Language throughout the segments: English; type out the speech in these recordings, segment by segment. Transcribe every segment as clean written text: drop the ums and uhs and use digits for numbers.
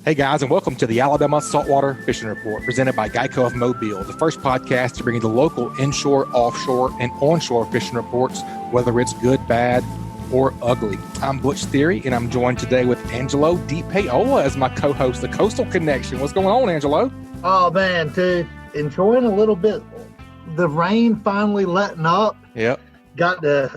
Hey guys, and welcome to the Alabama Saltwater Fishing Report, presented by Geico of Mobile, the first podcast to bring you the local inshore, offshore, and onshore fishing reports, whether it's good, bad, or ugly. I'm Butch Theory, and I'm joined today with Angelo DePaola as my co-host, the Coastal Connection. What's going on, Angelo? Oh man, dude, enjoying a little bit. The rain finally letting up. Yep. I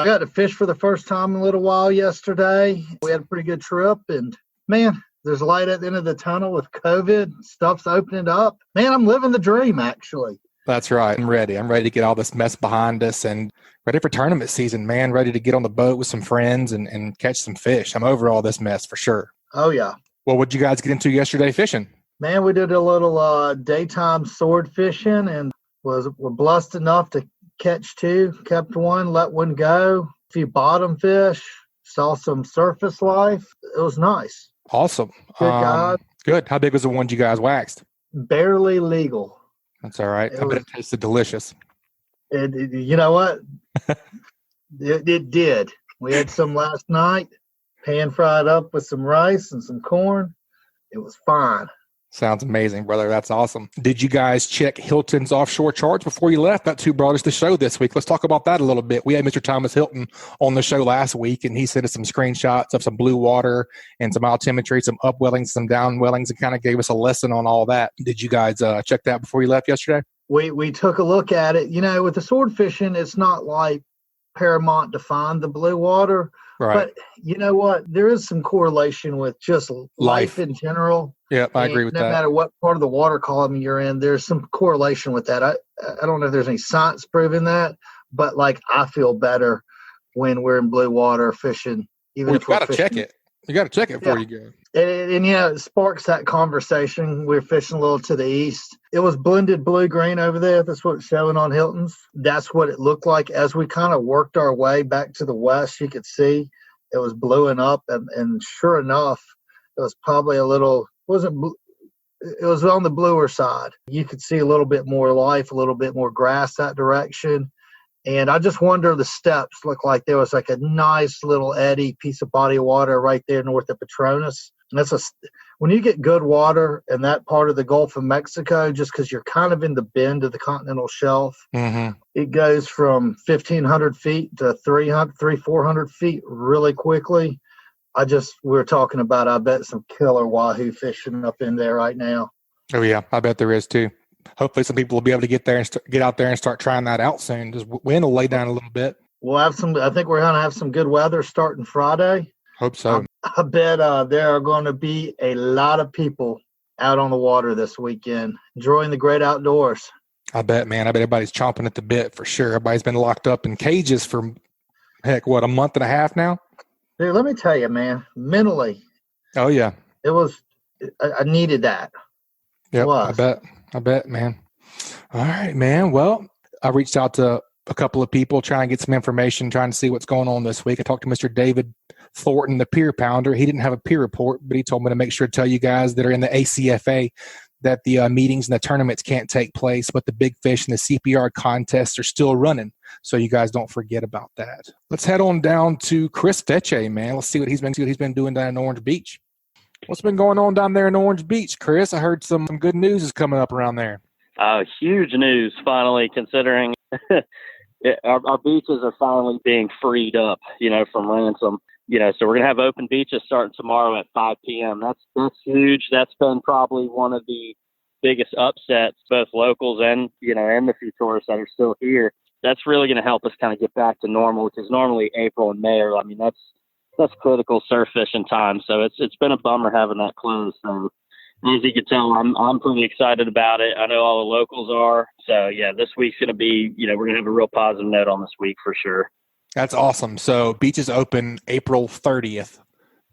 got to fish for the first time in a little while yesterday. We had a pretty good trip, and man, there's light at the end of the tunnel with COVID. Stuff's opening up. Man, I'm living the dream, actually. That's right. I'm ready. I'm ready to get all this mess behind us and ready for tournament season, man. Ready to get on the boat with some friends and catch some fish. I'm over all this mess for sure. Oh, yeah. Well, what'd you guys get into yesterday fishing? Man, we did a little daytime sword fishing and were blessed enough to catch two. Kept one, let one go. A few bottom fish. Saw some surface life. It was nice. Awesome. Good God. Good. How big was the one you guys waxed? Barely legal. That's all right. I bet it tasted delicious. You know what? it did. We had some last night, pan fried up with some rice and some corn. It was fine. Sounds amazing, brother. That's awesome. Did you guys check Hilton's offshore charts before you left? That's who brought us the show this week. Let's talk about that a little bit. We had Mr. Thomas Hilton on the show last week, and he sent us some screenshots of some blue water and some altimetry, some upwellings, some downwellings, and kind of gave us a lesson on all that. Did you guys check that before you left yesterday? We took a look at it. You know, with the sword fishing, it's not like Paramount defined the blue water. Right. But you know what? There is some correlation with just life in general. Yeah, I agree with that. No matter what part of the water column you're in, there's some correlation with that. I don't know if there's any science proving that, but like I feel better when we're in blue water fishing. Even if you got to check it. You got to check it before you go. And yeah, it sparks that conversation. We're fishing a little to the east. It was blended blue-green over there. That's what it's showing on Hilton's. That's what it looked like. As we kind of worked our way back to the west, you could see it was bluing up. And sure enough, it was probably a little, it was on the bluer side. You could see a little bit more life, a little bit more grass that direction. And I just wonder, the steps looked like there was like a nice little eddy piece of body of water right there north of Petronas. And when you get good water in that part of the Gulf of Mexico, just because you're kind of in the bend of the continental shelf, It goes from 1,500 feet to 400 feet really quickly. We were talking about, I bet, some killer wahoo fishing up in there right now. Oh, yeah. I bet there is too. Hopefully some people will be able to get there and get out there and start trying that out soon. Just wind will lay down a little bit. We'll have I think we're going to have some good weather starting Friday. Hope so. I bet there are going to be a lot of people out on the water this weekend, enjoying the great outdoors. I bet, man. I bet everybody's chomping at the bit for sure. Everybody's been locked up in cages for, a month and a half now? Dude, let me tell you, man, mentally. Oh, yeah. I needed that. Yep, I bet, man. All right, man. Well, I reached out to a couple of people trying to get some information, trying to see what's going on this week. I talked to Mr. David Thornton, the pier pounder. He didn't have a pier report, but he told me to make sure to tell you guys that are in the ACFA that the meetings and the tournaments can't take place, but the big fish and the CPR contests are still running. So you guys don't forget about that. Let's head on down to Chris Vecsey, man. Let's see what he's been doing down in Orange Beach. What's been going on down there in Orange Beach, Chris? I heard some good news is coming up around there. Huge news, finally, considering our beaches are finally being freed up, from ransom. So we're going to have open beaches starting tomorrow at 5 p.m. That's huge. That's been probably one of the biggest upsets, both locals and the few tourists that are still here. That's really going to help us kind of get back to normal, which is normally April and May. That's critical surf fishing time. So it's been a bummer having that closed. So as you can tell, I'm pretty excited about it. I know all the locals are. So yeah, this week's going to be, we're going to have a real positive note on this week for sure. That's awesome. So beaches open April 30th,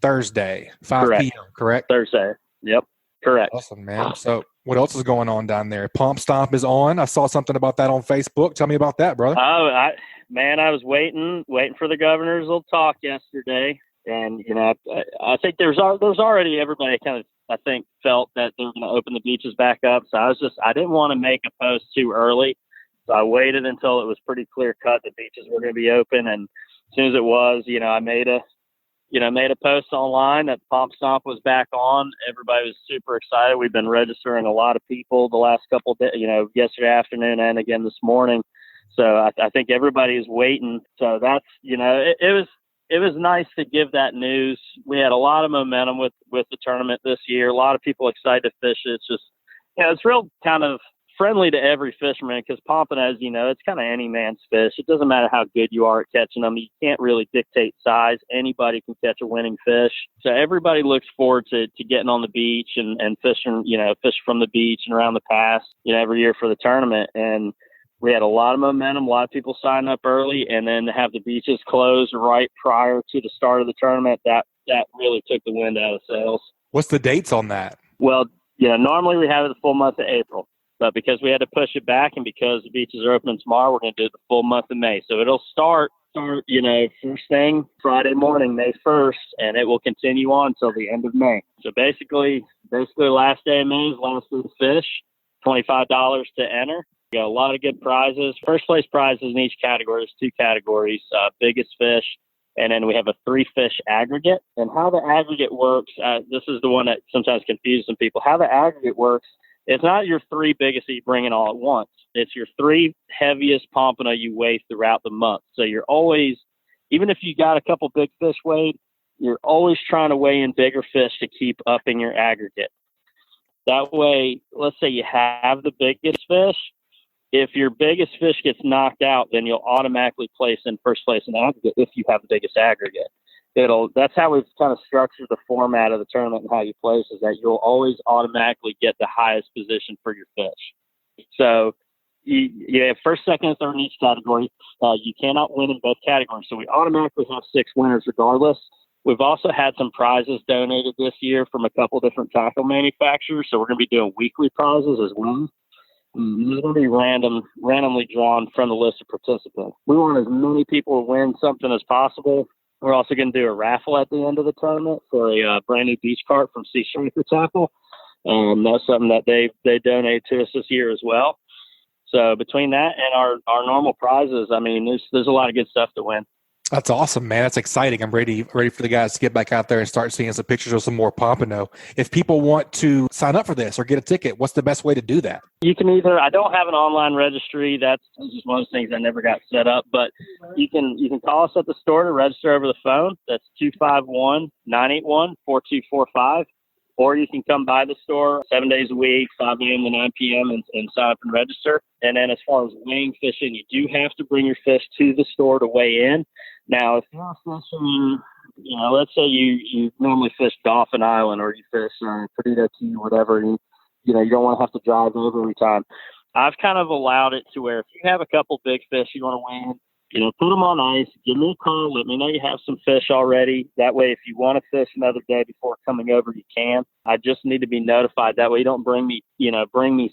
Thursday, 5 p.m., correct? Thursday. Yep. Correct. Awesome, man. So what else is going on down there? Pump Stomp is on. I saw something about that on Facebook. Tell me about that, brother. Oh, I was waiting for the governor's little talk yesterday. And, I think there's already everybody kind of, I think, felt that they were going to open the beaches back up. So I didn't want to make a post too early. So I waited until it was pretty clear cut that beaches were going to be open. And as soon as it was, I made a made a post online that Pomp Stomp was back on. Everybody was super excited. We've been registering a lot of people the last couple of days, yesterday afternoon and again this morning. So I think everybody is waiting. So that's, it was nice to give that news. We had a lot of momentum with the tournament this year. A lot of people excited to fish it. It's just, it's real kind of friendly to every fisherman because pompano, as you know, it's kind of any man's fish. It doesn't matter how good you are at catching them. You can't really dictate size. Anybody can catch a winning fish. So everybody looks forward to getting on the beach and fishing, fish from the beach and around the pass, every year for the tournament. And we had a lot of momentum, a lot of people sign up early, and then to have the beaches closed right prior to the start of the tournament, that really took the wind out of the sails. What's the dates on that? Well, normally we have it the full month of April, but because we had to push it back and because the beaches are opening tomorrow, we're going to do it the full month of May. So it'll start, first thing Friday morning, May 1st, and it will continue on until the end of May. So basically last day of May is last day to fish, $25 to enter. We got a lot of good prizes. First place prizes in each category. There's 2 categories, biggest fish, and then we have a 3-fish aggregate. And how the aggregate works, this is the one that sometimes confuses some people. How the aggregate works, it's not your 3 biggest that you bring in all at once. It's your 3 heaviest pompano you weigh throughout the month. So you're always, even if you got a couple big fish weighed, you're always trying to weigh in bigger fish to keep upping your aggregate. That way, let's say you have the biggest fish. If your biggest fish gets knocked out, then you'll automatically place in first place in aggregate if you have the biggest aggregate. That's how we've kind of structured the format of the tournament and how you place is that you'll always automatically get the highest position for your fish. So you have first, second, and third in each category. You cannot win in both categories. So we automatically have 6 winners regardless. We've also had some prizes donated this year from a couple different tackle manufacturers. So we're going to be doing weekly prizes as well. It's going to be randomly drawn from the list of participants. We want as many people to win something as possible. We're also going to do a raffle at the end of the tournament for a brand new beach cart from Sea Striker Tackle. That's something that they donated to us this year as well. So between that and our normal prizes, I mean, there's a lot of good stuff to win. That's awesome, man. That's exciting. I'm ready for the guys to get back out there and start seeing some pictures of some more pompano. If people want to sign up for this or get a ticket, what's the best way to do that? You can I don't have an online registry. That's just one of those things I never got set up, but you can call us at the store to register over the phone. That's 251-981-4245. Or you can come by the store 7 days a week, 5 a.m. to 9 p.m. and sign up and register. And then as far as weighing fishing, you do have to bring your fish to the store to weigh in. Now, if you're fishing, let's say you normally fish Dolphin Island or you fish Perdido Key, whatever, and you don't want to have to drive over every time. I've kind of allowed it to where if you have a couple big fish you want to weigh in, put them on ice, give me a call, let me know you have some fish already. That way, if you want to fish another day before coming over, you can. I just need to be notified. That way you don't bring me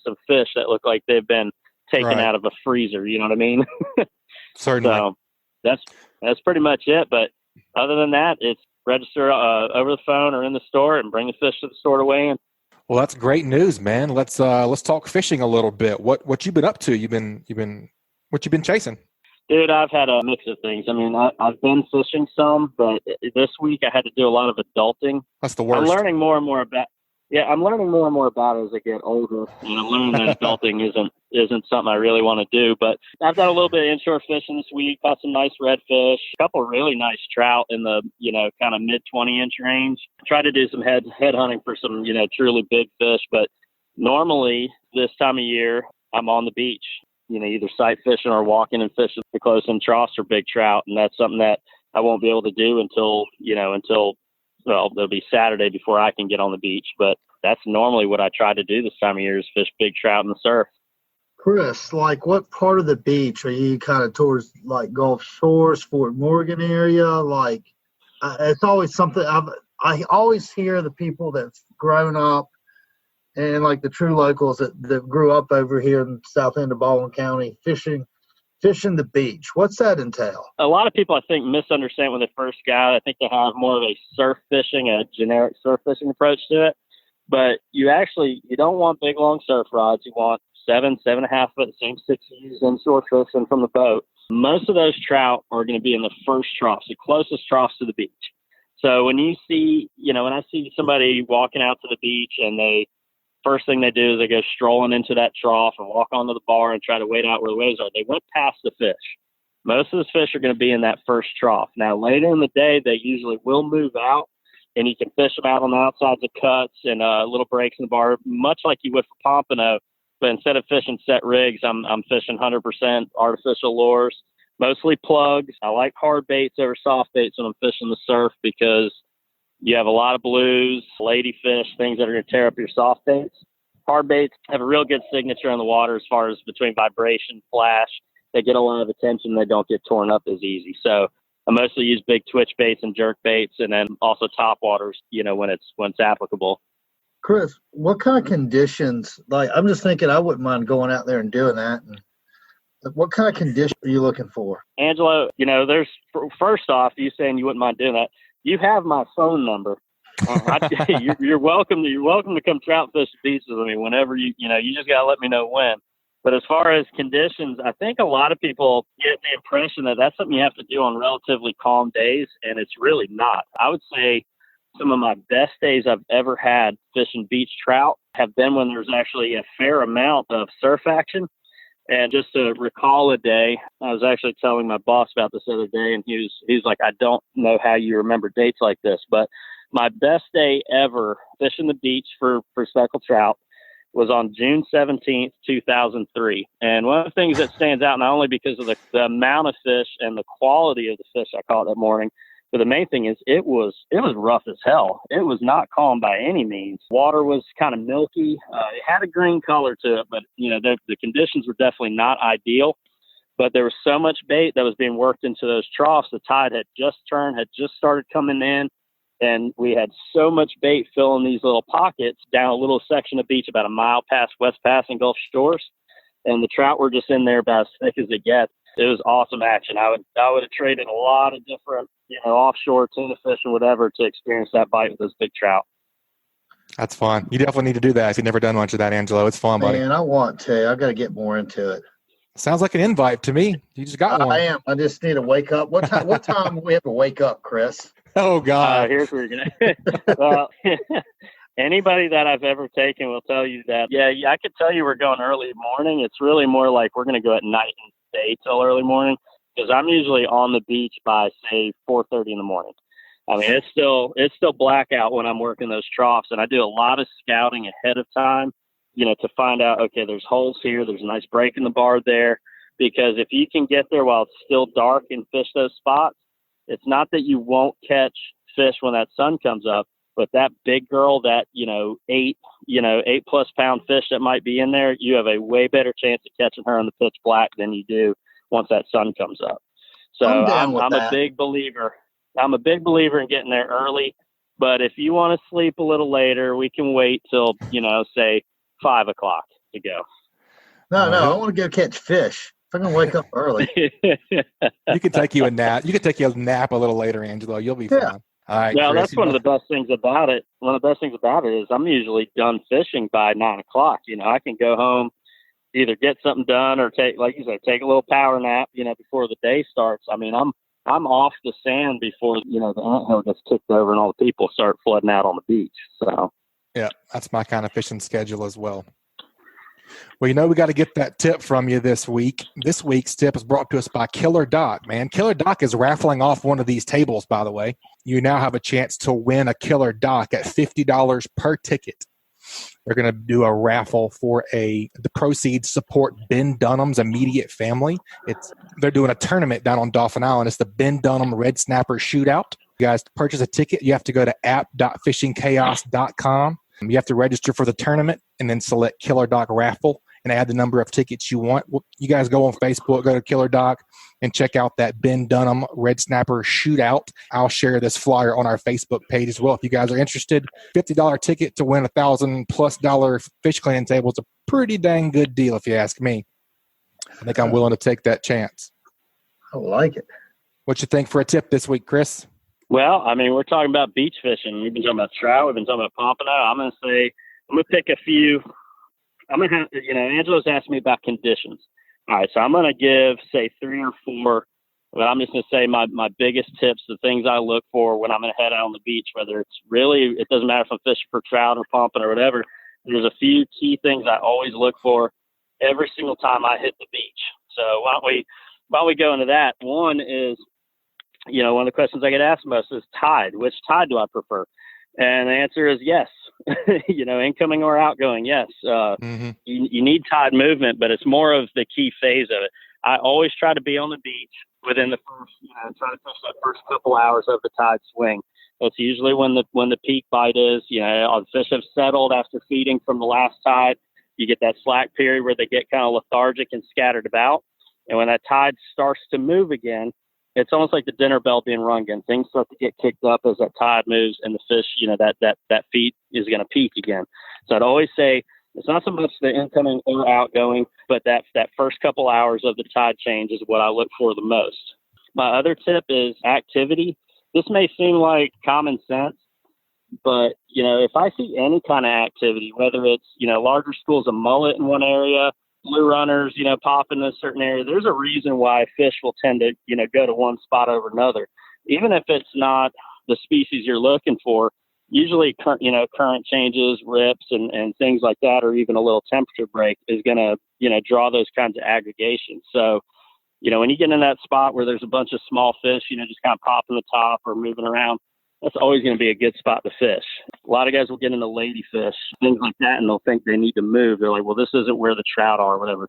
some fish that look like they've been taken out of a freezer. You know what I mean? Certainly. So that's pretty much it. But other than that, it's register over the phone or in the store and bring the fish to the store to weigh in. Well, that's great news, man. Let's talk fishing a little bit. What you been up to? What you been chasing? Dude, I've had a mix of things. I mean, I've been fishing some, but this week I had to do a lot of adulting. That's the worst. I'm learning more and more about it as I get older. And I'm learning that adulting isn't something I really want to do. But I've done a little bit of inshore fishing this week, caught some nice redfish, a couple of really nice trout in the, kind of mid 20-inch range. Tried to do some head hunting for some, truly big fish. But normally this time of year, I'm on the beach. Either sight fishing or walking and fishing the close-in troughs for big trout. And that's something that I won't be able to do until it'll be Saturday before I can get on the beach. But that's normally what I try to do this time of year is fish big trout in the surf. Chris, what part of the beach are you kind of towards, Gulf Shores, Fort Morgan area? It's always something I always hear the people that's grown up and the true locals that grew up over here in the south end of Baldwin County fishing the beach. What's that entail? A lot of people, I think, misunderstand when they first got it. I think they have more of a generic surf fishing approach to it. But you don't want big, long surf rods. You want 7.5 foot, same 6 inches inshore fishing from the boat. Most of those trout are going to be in the first troughs, the closest troughs to the beach. So when you see, when I see somebody walking out to the beach and first thing they do is they go strolling into that trough and walk onto the bar and try to wade out where the waves are. They went past the fish. Most of the fish are going to be in that first trough. Now, later in the day, they usually will move out, and you can fish them out on the outsides of cuts and little breaks in the bar, much like you would for pompano. But instead of fishing set rigs, I'm fishing 100% artificial lures, mostly plugs. I like hard baits over soft baits when I'm fishing the surf because you have a lot of blues, ladyfish, things that are going to tear up your soft baits. Hard baits have a real good signature in the water as far as between vibration, flash. They get a lot of attention. They don't get torn up as easy. So I mostly use big twitch baits and jerk baits, and then also top waters, when it's applicable. Chris, what kind of conditions? Like, I'm just thinking I wouldn't mind going out there and doing that. And what kind of conditions are you looking for? Angelo, there's, first off, you saying you wouldn't mind doing that. You have my phone number. You're welcome to come trout fish the beaches with me whenever you just got to let me know when. But as far as conditions, I think a lot of people get the impression that that's something you have to do on relatively calm days, and it's really not. I would say some of my best days I've ever had fishing beach trout have been when there's actually a fair amount of surf action. And just to recall a day, I was actually telling my boss about this other day, and he's like, I don't know how you remember dates like this, but my best day ever fishing the beach for speckled trout was on June 17th, 2003. And one of the things that stands out, not only because of the amount of fish and the quality of the fish I caught that morning, but the main thing is it was rough as hell. It was not calm by any means. Water was kind of milky. It had a green color to it, but the conditions were definitely not ideal. But there was so much bait that was being worked into those troughs. The tide had just turned, had just started coming in, and we had so much bait filling these little pockets down a little section of beach about a mile past West Pass and Gulf Shores, and the trout were just in there about as thick as it gets. It was awesome action. I would have traded a lot of different, offshore tuna fish and whatever to experience that bite with those big trout. That's fun. You definitely need to do that if you've never done much of that, Angelo. It's fun, buddy. Man, I want to. I've got to get more into it. Sounds like an invite to me. You just got one. I am. I just need to wake up. What time do we have to wake up, Chris? Oh, God. Here's where you're going to. Well, anybody that I've ever taken will tell you that, I could tell you we're going early morning. It's really more like we're going to go at night and stay till early morning, because I'm usually on the beach by, say, 4:30 in the morning. I mean, it's still blackout when I'm working those troughs, and I do a lot of scouting ahead of time, to find out, okay, there's holes here, there's a nice break in the bar there, because if you can get there while it's still dark and fish those spots, it's not that you won't catch fish when that sun comes up, but that big girl, that, 8+ pound fish that might be in there, you have a way better chance of catching her in the pitch black than you do once that sun comes up. So I'm a big believer. I'm a big believer in getting there early, but if you want to sleep a little later, we can wait till, say 5 o'clock to go. No, I want to go catch fish. If I can wake up early. You could take you a nap. You could take you a nap a little later, Angelo. You'll be fine. All right. Well, Chris, that's one of the best things about it. One of the best things about it is I'm usually done fishing by 9 o'clock. I can go home, either get something done or take, like you said, take a little power nap, before the day starts. I mean, I'm off the sand before, the anthill gets kicked over and all the people start flooding out on the beach. So, yeah, that's my kind of fishing schedule as well. Well, we got to get that tip from you this week. This week's tip is brought to us by KillerDock, man. KillerDock is raffling off one of these tables, by the way. You now have a chance to win a KillerDock at $50 per ticket. They're going to do a raffle for the proceeds support Ben Dunham's immediate family. They're doing a tournament down on Dauphin Island. It's the Ben Dunham Red Snapper Shootout. You guys, to purchase a ticket, you have to go to app.fishingchaos.com. You have to register for the tournament and then select KillerDock raffle and add the number of tickets you want. You guys go on Facebook, go to KillerDock, and check out that Ben Dunham Red Snapper Shootout. I'll share this flyer on our Facebook page as well if you guys are interested. $50 ticket to win $1,000+ fish cleaning table is a pretty dang good deal if you ask me. I think I'm willing to take that chance. I like it. What you think for a tip this week, Chris? Well, I mean, we're talking about beach fishing. We've been talking about trout. We've been talking about pompano. I'm going to pick a few. I'm going to have, Angelo's asked me about conditions. All right, so I'm going to give, say, 3 or 4 But I'm just going to say my biggest tips, the things I look for when I'm going to head out on the beach, whether it's really, it doesn't matter if I'm fishing for trout or pumping or whatever, there's a few key things I always look for every single time I hit the beach. So why don't we go into that? One is, one of the questions I get asked most is tide. Which tide do I prefer? And the answer is yes. Incoming or outgoing, yes. You need tide movement, but it's more of the key phase of it. I always try to be on the beach within the first, try to fish that first couple hours of the tide swing. That's usually when the peak bite is. The fish have settled after feeding from the last tide. You get that slack period where they get kind of lethargic and scattered about. And when that tide starts to move again, it's almost like the dinner bell being rung again. Things start to get kicked up as that tide moves, and the fish, that feed is going to peak again. So I'd always say it's not so much the incoming or outgoing, but that first couple hours of the tide change is what I look for the most. My other tip is activity. This may seem like common sense, but, if I see any kind of activity, whether it's, larger schools of mullet in one area, blue runners, pop in a certain area, there's a reason why fish will tend to, go to one spot over another. Even if it's not the species you're looking for, usually, current changes, rips and things like that, or even a little temperature break is going to, draw those kinds of aggregations. So, when you get in that spot where there's a bunch of small fish, just kind of popping the top or moving around, that's always going to be a good spot to fish. A lot of guys will get into ladyfish, things like that, and they'll think they need to move. They're like, well, this isn't where the trout are or whatever.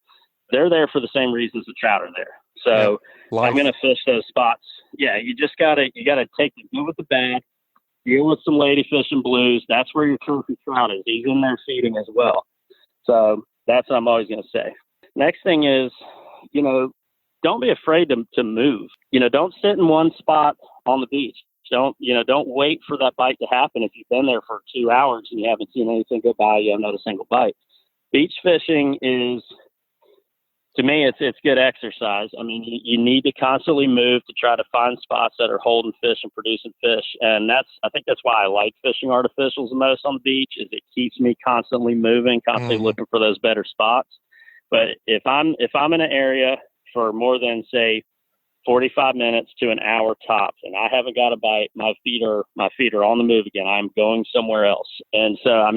They're there for the same reasons the trout are there. So I'm going to fish those spots. Yeah, you gotta take the good with the bad, deal with some ladyfish and blues. That's where your trophy trout is. He's in there feeding as well. So that's what I'm always going to say. Next thing is, don't be afraid to move. Don't sit in one spot on the beach. Don't wait for that bite to happen. If you've been there for 2 hours and you haven't seen anything go by, you haven't had a single bite. Beach fishing is, to me, it's good exercise. I mean, you need to constantly move to try to find spots that are holding fish and producing fish. And I think that's why I like fishing artificials the most on the beach, is it keeps me constantly moving, constantly looking for those better spots. But if I'm in an area for more than, say, 45 minutes to an hour tops, and I haven't got a bite, my feet are on the move again. I'm going somewhere else. And so,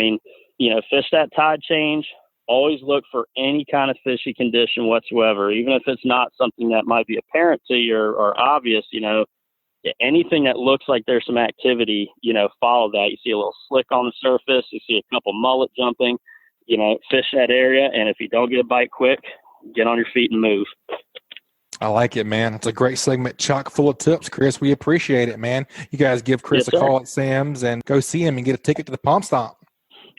fish that tide change. Always look for any kind of fishy condition whatsoever, even if it's not something that might be apparent to you or obvious. Anything that looks like there's some activity, follow that. You see a little slick on the surface, you see a couple mullet jumping, fish that area. And if you don't get a bite quick, get on your feet and move. I like it, man. It's a great segment, chock full of tips, Chris. We appreciate it, man. You guys give Chris a call at Sam's and go see him and get a ticket to the Pomp Stomp.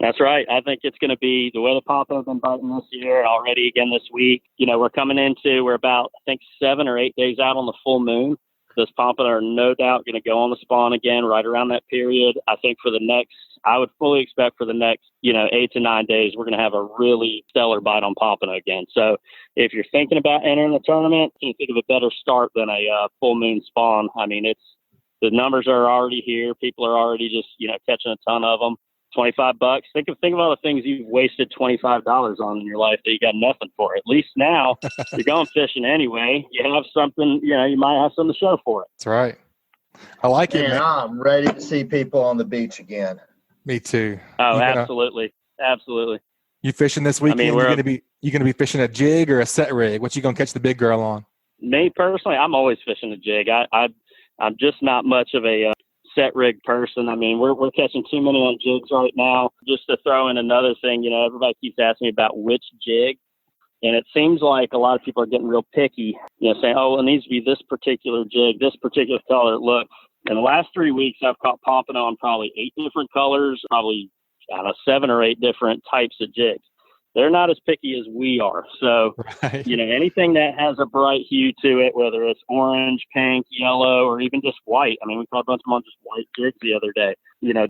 That's right. I think it's going to be the way the Pompo have been biting this year, already again this week. We're about, I think, 7 or 8 days out on the full moon. Those Pompo are no doubt going to go on the spawn again right around that period. I think I would fully expect for the next, 8 to 9 days, we're going to have a really stellar bite on Pompano again. So if you're thinking about entering the tournament, you think of a better start than a full moon spawn. I mean, the numbers are already here. People are already just, catching a ton of them. $25. Think of all the things you've wasted $25 on in your life that you got nothing for. At least now you're going fishing anyway. You have something, you might have something to show for it. That's right. I like it, man. I'm ready to see people on the beach again. Me too. Oh, absolutely. Absolutely. You fishing this weekend? You gonna be fishing a jig or a set rig? What you gonna catch the big girl on? Me personally, I'm always fishing a jig. I'm just not much of a set rig person. I mean, we're catching too many on jigs right now. Just to throw in another thing, everybody keeps asking me about which jig, and it seems like a lot of people are getting real picky, saying, oh, it needs to be this particular jig, this particular color. Look, in the last 3 weeks, I've caught pompano on probably 8 different colors, probably, 7 or 8 different types of jigs. They're not as picky as we are. So, right. Anything that has a bright hue to it, whether it's orange, pink, yellow, or even just white. I mean, we caught a bunch of them on just white jigs the other day.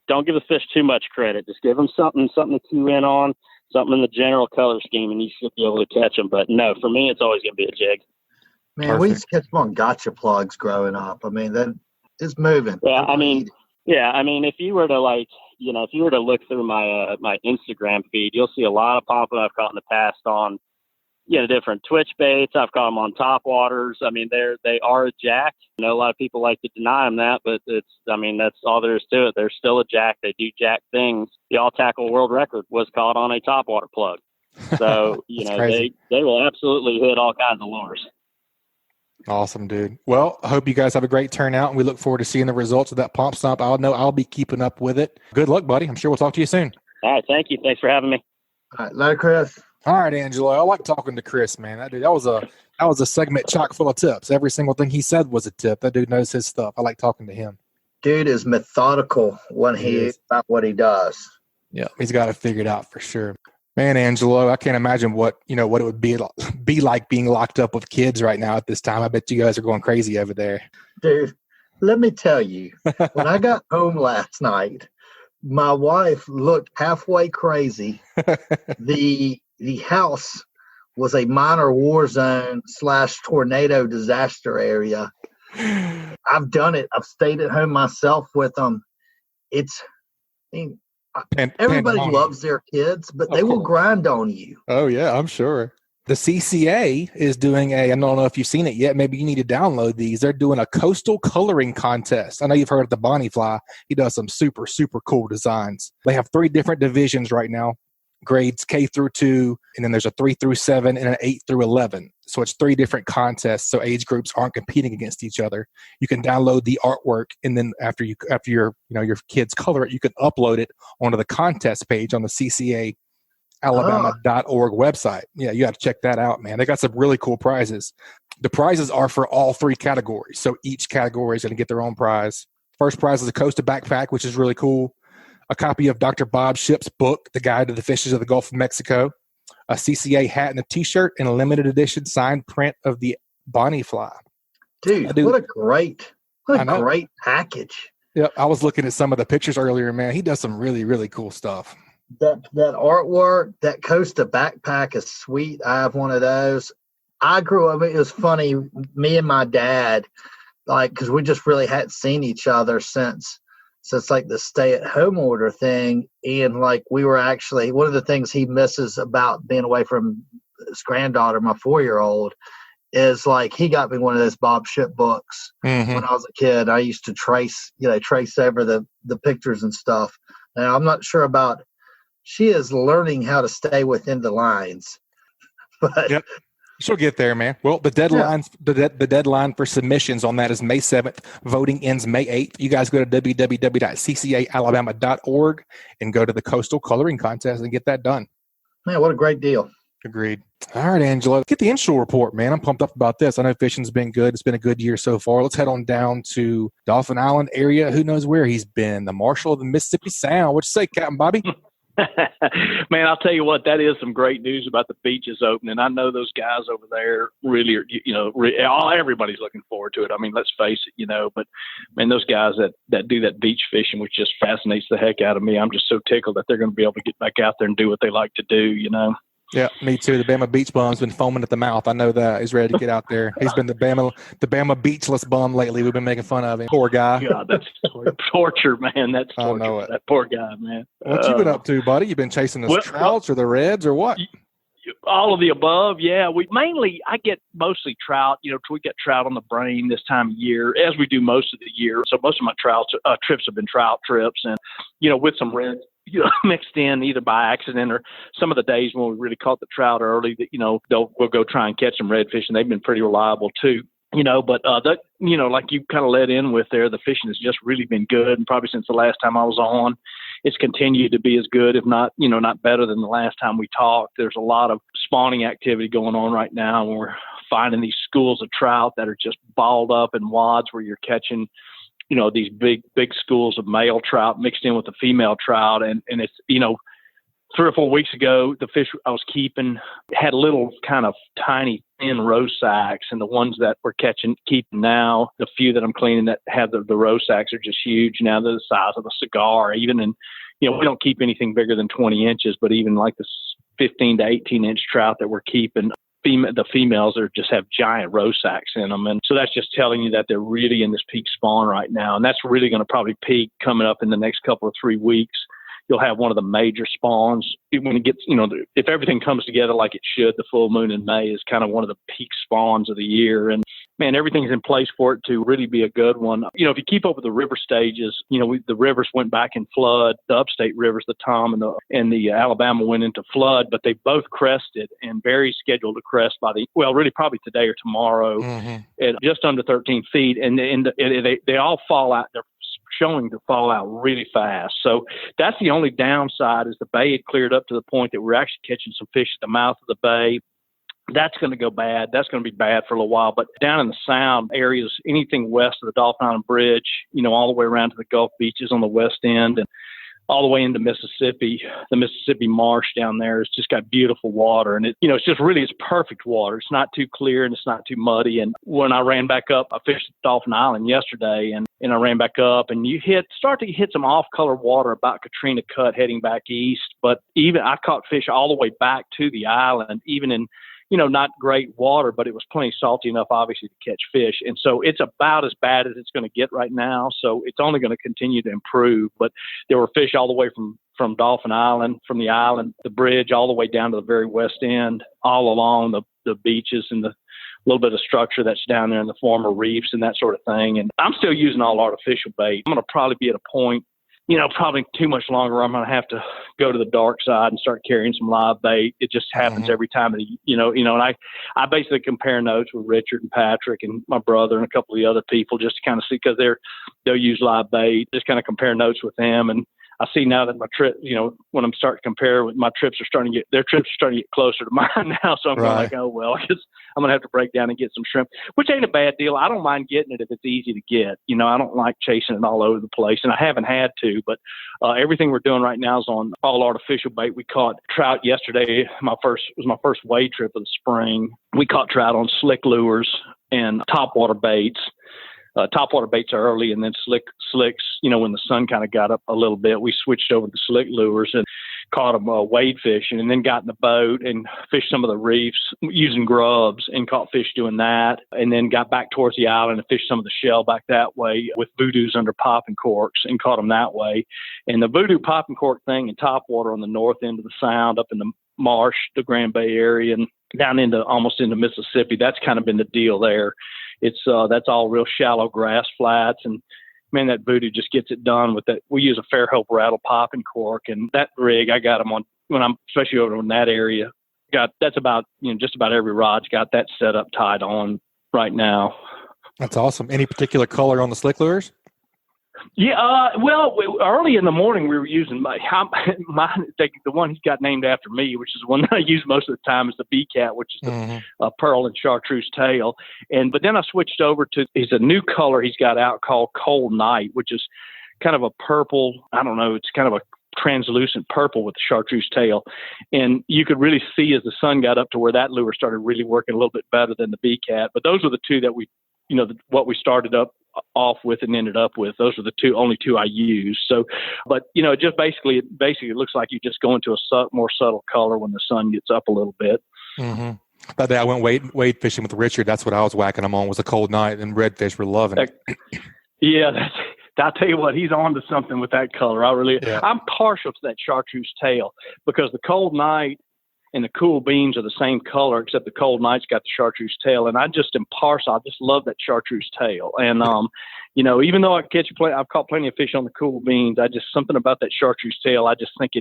Don't give the fish too much credit. Just give them something to cue in on, something in the general color scheme, and you should be able to catch them. But no, for me, it's always going to be a jig. Man, Perfect. We used to catch them on gotcha plugs growing up. I mean, that is moving. Yeah, if you were to look through my my Instagram feed, you'll see a lot of pompano I've caught in the past on, different twitch baits. I've caught them on top waters. I mean, they are a jack. I know a lot of people like to deny them that, but that's all there is to it. They're still a jack. They do jack things. The all tackle world record was caught on a top water plug. So, they will absolutely hit all kinds of lures. Awesome, dude. Well, I hope you guys have a great turnout, and we look forward to seeing the results of that pump stomp. I'll be keeping up with it. Good luck, buddy. I'm sure we'll talk to you soon. All right. Thank you. Thanks for having me. All right. Later, Chris. All right, Angelo. I like talking to Chris, man. That was a segment chock full of tips. Every single thing he said was a tip. That dude knows his stuff. I like talking to him. Dude is methodical when about what he does. Yeah, he's got it figured out for sure. Man, Angelo, I can't imagine what it would be like being locked up with kids right now at this time. I bet you guys are going crazy over there. Dude, let me tell you, when I got home last night, my wife looked halfway crazy. The house was a minor war zone / tornado disaster area. I've done it. I've stayed at home myself with them. Everybody loves their kids, but they will grind on you. Oh, yeah, I'm sure. The CCA is doing I don't know if you've seen it yet. Maybe you need to download these. They're doing a coastal coloring contest. I know you've heard of the Bonnie Fly. He does some super, super cool designs. They have 3 different divisions right now, grades K through 2, and then there's a 3 through 7 and an 8 through 11. So it's 3 different contests, so age groups aren't competing against each other. You can download the artwork, and then after your kids color it, you can upload it onto the contest page on the CCA Alabama.org website. Yeah, you got to check that out, man. They got some really cool prizes. The prizes are for all 3 categories, so each category is going to get their own prize. First prize is a Costa backpack, which is really cool. A copy of Dr. Bob Ship's book, The Guide to the Fishes of the Gulf of Mexico. A CCA hat and a T-shirt, and a limited edition signed print of the Bonnie Fly. Dude, what a great package. Yeah, I was looking at some of the pictures earlier, man. He does some really, really cool stuff. That artwork, that Costa backpack is sweet. I have one of those. I grew up, it was funny, me and my dad, because we just really hadn't seen each other since like the stay-at-home order thing. And we were actually, one of the things he misses about being away from his granddaughter, my 4-year-old, is he got me one of those Bob Ship books when I was a kid. I used to trace over the pictures and stuff. Now I'm not sure about, she is learning how to stay within the lines, but yep. She'll get there, man. Well, the deadline the deadline for submissions on that is May 7th. Voting ends May 8th. You guys go to www.ccaalabama.org and go to the Coastal Coloring Contest and get that done. Man, what a great deal. Agreed. All right, Angelo, get the inshore report, man. I'm pumped up about this. I know fishing's been good. It's been a good year so far. Let's head on down to Dauphin Island area. Who knows where he's been? The Marshal of the Mississippi Sound. What you say, Captain Bobby? Man, I'll tell you what, that is some great news about the beaches opening. I know those guys over there really are, everybody's looking forward to it. I mean, let's face it, but man, those guys that do that beach fishing, which just fascinates the heck out of me. I'm just so tickled that they're going to be able to get back out there and do what they like to do, Yeah, me too. The Bama beach bum's been foaming at the mouth. I know that. He's ready to get out there. He's been the Bama beachless bum lately. We've been making fun of him. Poor guy. God, that's torture, man. That's torture. I know it. That poor guy, man. What you been up to, buddy? You been chasing the trouts or the reds or what? All of the above, yeah. I get mostly trout. We get trout on the brain this time of year, as we do most of the year. So most of my trips have been trout trips, and with some reds mixed in either by accident or some of the days when we really caught the trout early that we'll go try and catch some redfish, and they've been pretty reliable too. But like you kind of led in with there, the fishing has just really been good, and probably since the last time I was on, it's continued to be as good, if not, not better than the last time we talked. There's a lot of spawning activity going on right now, and we're finding these schools of trout that are just balled up in wads where you're catching, these big schools of male trout mixed in with the female trout. And it's, 3 or 4 weeks ago, the fish I was keeping had little kind of tiny thin roe sacks, and the ones that we're keeping now, the few that I'm cleaning that have the roe sacks are just huge. Now they're the size of a cigar, even in, we don't keep anything bigger than 20 inches, but even like the 15 to 18 inch trout that we're keeping, the females just have giant roe sacks in them. And so that's just telling you that they're really in this peak spawn right now. And that's really going to probably peak coming up in the next couple of 3 weeks. you'll have one of the major spawns when it gets, if everything comes together like it should. The full moon in May is kind of one of the peak spawns of the year, and man, everything's in place for it to really be a good one. If you keep up with the river stages, the rivers went back in flood. The upstate rivers, the Tom and the Alabama, went into flood, but they both crested, and Berry's scheduled to crest really probably today or tomorrow at just under 13 feet, and they all fall out. They're showing to fall out really fast. So that's the only downside, is the bay had cleared up to the point that we're actually catching some fish at the mouth of the bay. That's going to go bad. That's going to be bad for a little while. But down in the Sound areas, anything west of the Dolphin Island Bridge, all the way around to the Gulf beaches on the west end, and all the way into Mississippi, the Mississippi marsh down there has just got beautiful water. And it's perfect water. It's not too clear and it's not too muddy. And when I ran back up, I fished at Dolphin Island yesterday, and I ran back up, and you start to hit some off-color water about Katrina Cut heading back east. But even I caught fish all the way back to the island, even in not great water, but it was plenty salty enough, obviously, to catch fish. And so it's about as bad as it's going to get right now. So it's only going to continue to improve. But there were fish all the way from Dolphin Island, from the island, the bridge, all the way down to the very west end, all along the beaches and the little bit of structure that's down there in the former reefs and that sort of thing. And I'm still using all artificial bait. I'm going to probably be at a point, probably too much longer, I'm going to have to go to the dark side and start carrying some live bait. It just happens every time. And I basically compare notes with Richard and Patrick and my brother and a couple of the other people just to kind of see, because they'll use live bait, just kind of compare notes with them. And I see now that my trip, when I'm starting to compare, with my trips are starting to get closer to mine now. So I'm going like, oh, well, I guess I'm going to have to break down and get some shrimp, which ain't a bad deal. I don't mind getting it if it's easy to get. I don't like chasing it all over the place, and I haven't had to, but everything we're doing right now is on all artificial bait. We caught trout yesterday. My first wade trip of the spring. We caught trout on slick lures and topwater baits. Topwater baits are early, and then slicks, when the sun kind of got up a little bit, we switched over to slick lures and caught them wade fishing, and then got in the boat and fished some of the reefs using grubs and caught fish doing that, and then got back towards the island and fished some of the shell back that way with voodoos under popping corks and caught them that way. And the voodoo popping cork thing in topwater on the north end of the Sound, up in the marsh, the Grand Bay area, and down almost into Mississippi, that's kind of been the deal there. It's that's all real shallow grass flats, and man, that voodoo just gets it done with that. We use a Fairhope rattle popping cork, and that rig I got them on when I'm especially over in that area. That's about just about every rod's got that set up tied on right now. That's awesome. Any particular color on the slick lures? Yeah, early in the morning we were using the one he's got named after me, which is the one that I use most of the time, is the B-Cat, which is the pearl and chartreuse tail. But then I switched over to a new color he's got out called Cold Night, which is kind of a purple. I don't know. It's kind of a translucent purple with the chartreuse tail. And you could really see as the sun got up to where that lure started really working a little bit better than the B-Cat. But those were the two that we, what we started off with and ended up with. Those are the only two I used. So, but just basically it looks like you just go into a more subtle color when the sun gets up a little bit. That day I went wade fishing with Richard. That's what I was whacking them on, was a Cold Night, and redfish were loving it. Yeah, I'll tell you what, he's on to something with that color. I'm partial to that chartreuse tail, because the Cold Night and the Cool Beans are the same color, except the Cold Night's got the chartreuse tail. And I just am partial. I just love that chartreuse tail. And, even though I've caught plenty of fish on the Cool Beans, something about that chartreuse tail, I just think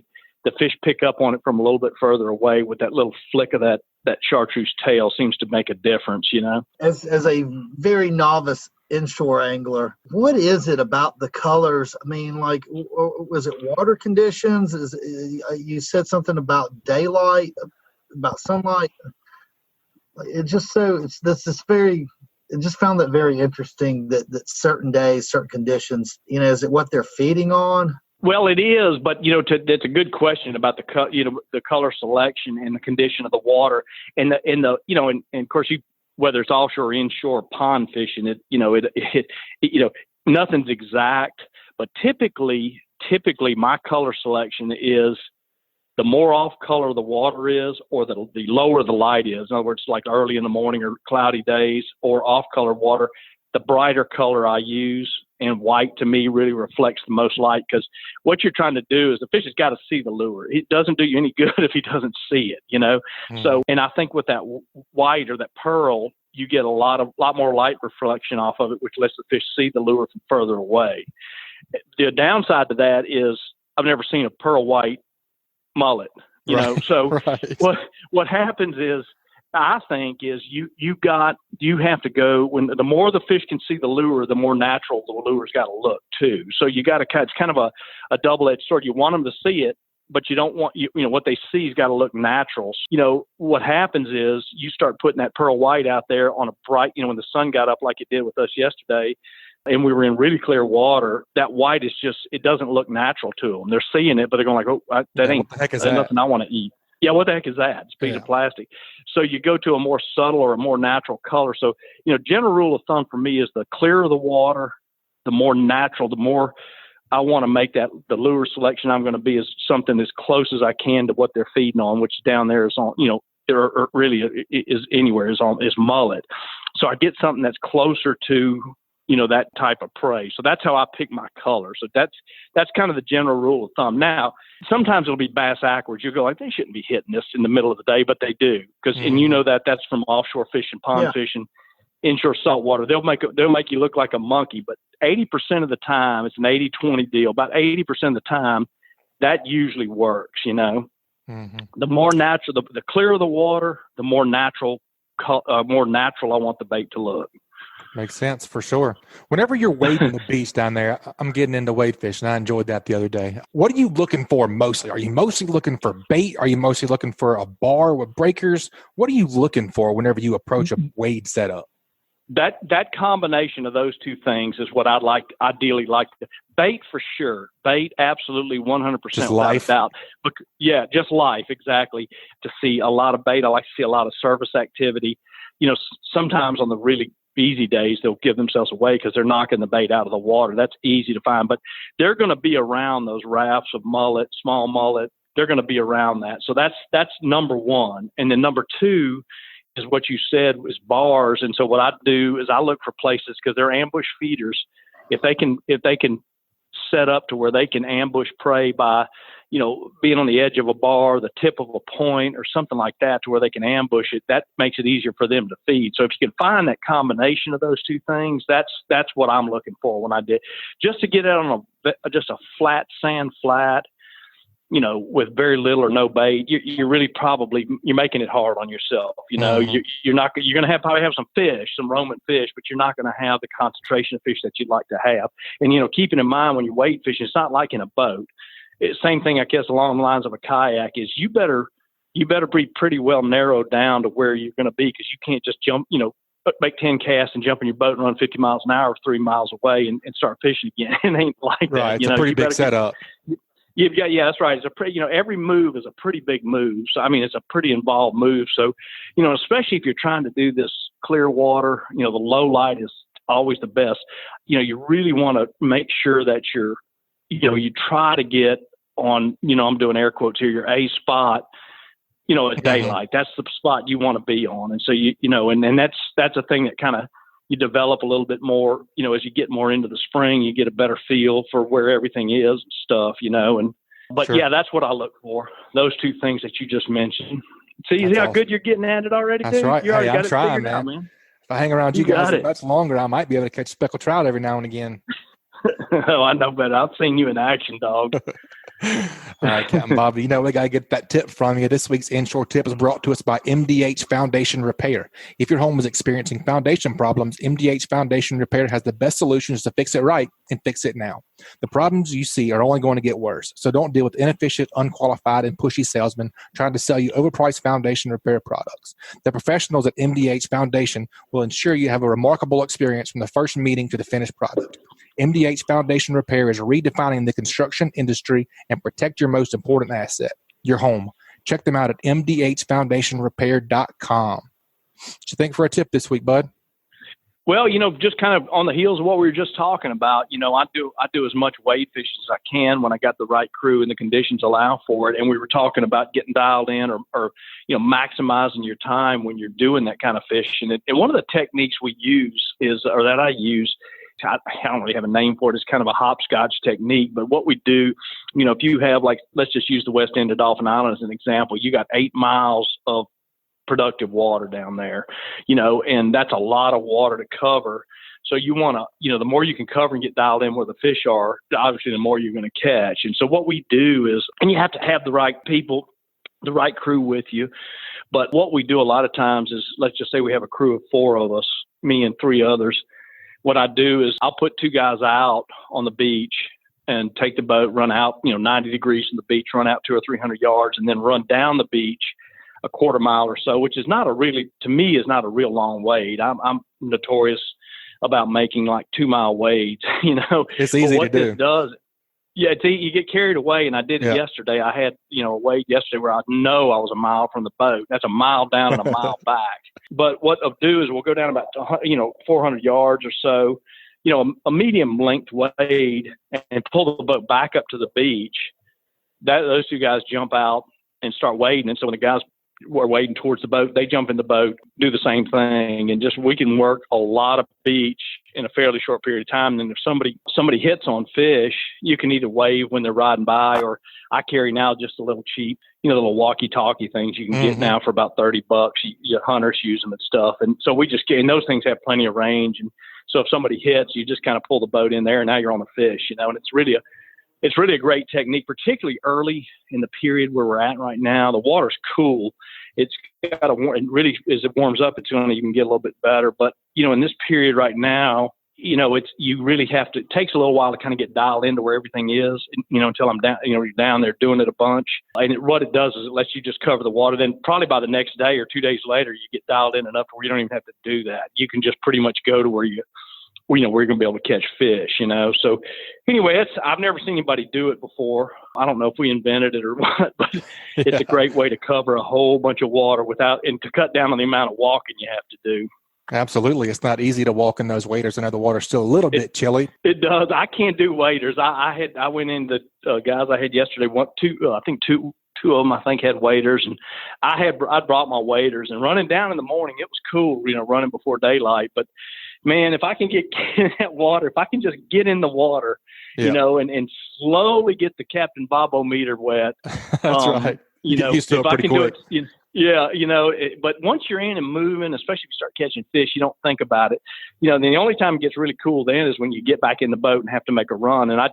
the fish pick up on it from a little bit further away with that little flick of that chartreuse tail seems to make a difference, As a very novice inshore angler, what is it about the colors? I mean, like, was it water conditions? You said something about daylight, about sunlight. It just found that very interesting that certain days, certain conditions, is it what they're feeding on? Well, it is, but that's a good question about the color selection and the condition of the water, and of course whether it's offshore or inshore pond fishing, nothing's exact, but typically my color selection is the more off color the water is, or the lower the light is. In other words, like early in the morning or cloudy days or off color water, the brighter color I use, and white to me really reflects the most light, because what you're trying to do is the fish has got to see the lure. It doesn't do you any good if he doesn't see it, So, and I think with that white or that pearl, you get a lot more light reflection off of it, which lets the fish see the lure from further away. The downside to that is I've never seen a pearl white mullet, So right. what happens is, I think is you have to go when the more the fish can see the lure, the more natural the lure's got to look too. So you got to it's kind of a double-edged sword. You want them to see it, but you don't want what they see's got to look natural. What happens is you start putting that pearl white out there on a bright, when the sun got up like it did with us yesterday, and we were in really clear water, that white is it doesn't look natural to them. They're seeing it, but they're going like, that ain't nothing I want to eat. Yeah, what the heck is that? It's a piece of plastic. So you go to a more subtle or a more natural color. So, general rule of thumb for me is the clearer the water, the more natural, the more I want to make that the lure selection I'm going to be is something as close as I can to what they're feeding on, which down there is on, or really is anywhere is mullet. So I get something that's closer to, that type of prey. So that's how I pick my color. So that's kind of the general rule of thumb. Now, sometimes it'll be bass backwards. You'll go like, they shouldn't be hitting this in the middle of the day, but they do. Because, and that's from offshore fishing, pond fishing, inshore saltwater. They'll make you look like a monkey, but 80% of the time, it's an 80-20 deal. About 80% of the time, that usually works, The more natural, the clearer the water, the more natural I want the bait to look. Makes sense for sure. Whenever you're wading the beach down there, I'm getting into wade fishing. I enjoyed that the other day. What are you looking for mostly? Are you mostly looking for bait? Are you mostly looking for a bar with breakers? What are you looking for whenever you approach a wade setup? That combination of those two things is what I'd ideally like. Bait for sure. Bait, absolutely 100% just life. Without a doubt. Yeah, just life, exactly. To see a lot of bait, I like to see a lot of service activity. Sometimes on the really easy days, they'll give themselves away because they're knocking the bait out of the water. That's easy to find, but they're going to be around those rafts of mullet, small mullet. They're going to be around that. So that's number one. And then number two is what you said was bars. And so what I do is I look for places, because they're ambush feeders. If they can set up to where they can ambush prey by, being on the edge of a bar, the tip of a point or something like that, to where they can ambush it, that makes it easier for them to feed. So if you can find that combination of those two things, that's what I'm looking for when I did. Just to get it on just a flat sand flat, with very little or no bait, you're really you're making it hard on yourself. You're going to probably have some fish, some roaming fish, but you're not going to have the concentration of fish that you'd like to have. And, keeping in mind when you wade fishing, it's not like in a boat. Same thing, I guess, along the lines of a kayak is you better be pretty well narrowed down to where you're going to be, because you can't just jump, make 10 casts and jump in your boat and run 50 miles an hour 3 miles away and start fishing again. It ain't like that. Right, it's a pretty big setup. Yeah, that's right. It's a pretty, every move is a pretty big move. So, it's a pretty involved move. So, especially if you're trying to do this clear water, the low light is always the best. You really want to make sure that you try to get on, I'm doing air quotes here, your A spot, at daylight. That's the spot you want to be on. And so, and that's a thing that kind of, you develop a little bit more, as you get more into the spring, you get a better feel for where everything is and stuff, but sure. Yeah, that's what I look for. Those two things that you just mentioned. See how awesome. Good you're getting at it already, dude? That's right. You already I'm trying, man. Out, man. If I hang around you guys much longer, I might be able to catch speckled trout every now and again. Oh, I know better. I've seen you in action, dog. All right, Captain Bobby, we got to get that tip from you. This week's inshore tip is brought to us by MDH Foundation Repair. If your home is experiencing foundation problems, MDH Foundation Repair has the best solutions to fix it right and fix it now. The problems you see are only going to get worse, so don't deal with inefficient, unqualified, and pushy salesmen trying to sell you overpriced foundation repair products. The professionals at MDH Foundation will ensure you have a remarkable experience from the first meeting to the finished product. MDH Foundation Repair is redefining the construction industry and protect your most important asset, your home. Check them out at mdhfoundationrepair.com. What you think for a tip this week, bud? Well, just kind of on the heels of what we were just talking about, I do as much wade fishing as I can when I got the right crew and the conditions allow for it. And we were talking about getting dialed in or maximizing your time when you're doing that kind of fishing. And one of the techniques we use that I use, I don't really have a name for it. It's kind of a hopscotch technique. But what we do, if you have, like, let's just use the west end of Dolphin Island as an example. You got 8 miles of productive water down there, and that's a lot of water to cover. So you want to, the more you can cover and get dialed in where the fish are, obviously the more you're going to catch. And so what we do is, and you have to have the right people, the right crew with you. But what we do a lot of times is, let's just say we have a crew of 4 of us, me and 3 others. What I do is I'll put 2 guys out on the beach and take the boat, run out, 90 degrees from the beach, run out 200 or 300 yards, and then run down the beach a quarter mile or so, which is not a real long wade. I'm notorious about making like 2 mile wades, It's easy to do. This does, you get carried away, and I did it yesterday. I had, a wade yesterday where I know I was a mile from the boat. That's a mile down and a mile back. But what I'll do is we'll go down about, 400 yards or so, a medium length wade, and pull the boat back up to the beach. Those 2 guys jump out and start wading. And so when the guys were wading towards the boat, they jump in the boat, do the same thing, and we can work a lot of beach in a fairly short period of time. And if somebody hits on fish, you can either wave when they're riding by, or I carry now just a little cheap, little walkie-talkie things you can get now for about $30. Your hunters use them and stuff. And so and those things have plenty of range. And so if somebody hits, you just kind of pull the boat in there, and now you're on the fish, and it's really a great technique, particularly early in the period where we're at right now. The water's cool. It's got and really, as it warms up, it's going to even get a little bit better. But, in this period right now, you really have to, it takes a little while to kind of get dialed into where everything is, until I'm down, you're down there doing it a bunch. And what it does is it lets you just cover the water. Then probably by the next day or 2 days later, you get dialed in enough where you don't even have to do that. You can just pretty much go to where you're going to be able to catch fish, So anyway, I've never seen anybody do it before. I don't know if we invented it or what, but it's a great way to cover a whole bunch of water and to cut down on the amount of walking you have to do. Absolutely. It's not easy to walk in those waders. I know the water's still a little bit chilly. It does. I can't do waders. I went in the guys I had yesterday, two of them I think had waders, and I brought my waders, and running down in the morning, it was cool, running before daylight. But man, if I can get in that water, if I can just get in the water, and slowly get the Captain Bob-O-meter wet. That's right. You get used to it pretty quick. But once you're in and moving, especially if you start catching fish, you don't think about it. Then the only time it gets really cool then is when you get back in the boat and have to make a run. And I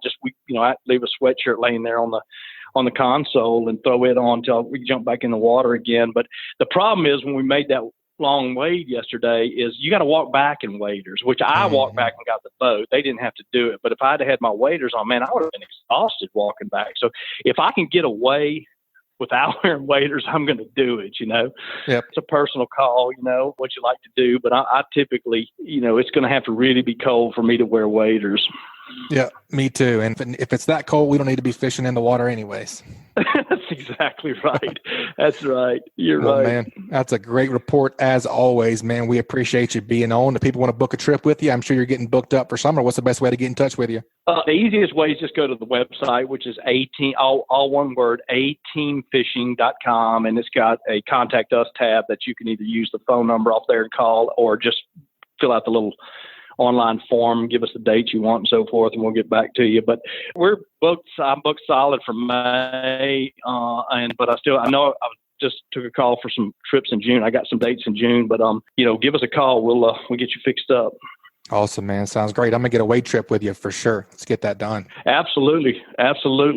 leave a sweatshirt laying there on the console and throw it on until we jump back in the water again. But the problem is when we made that long wade yesterday is you got to walk back in waders, which I walked back and got the boat. They didn't have to do it. But if I'd had my waders on, man, I would have been exhausted walking back. So if I can get away without wearing waders, I'm going to do it, Yep. It's a personal call, what you like to do. But I typically, it's going to have to really be cold for me to wear waders. Yeah, me too. And if it's that cold, we don't need to be fishing in the water anyways. That's exactly right. That's right. You're well, right. Man, that's a great report as always, man. We appreciate you being on. If people want to book a trip with you, I'm sure you're getting booked up for summer. What's the best way to get in touch with you? The easiest way is just go to the website, which is all one word, ateamfishing.com. And it's got a contact us tab that you can either use the phone number off there and call, or just fill out the little online form, give us the dates you want and so forth, and we'll get back to you. But we're booked. I'm booked solid for May, but I know I just took a call for some trips in June. I got some dates in June, but give us a call. We'll get you fixed up. Awesome, man. Sounds great. I'm gonna get a wade trip with you for sure. Let's get that done. Absolutely,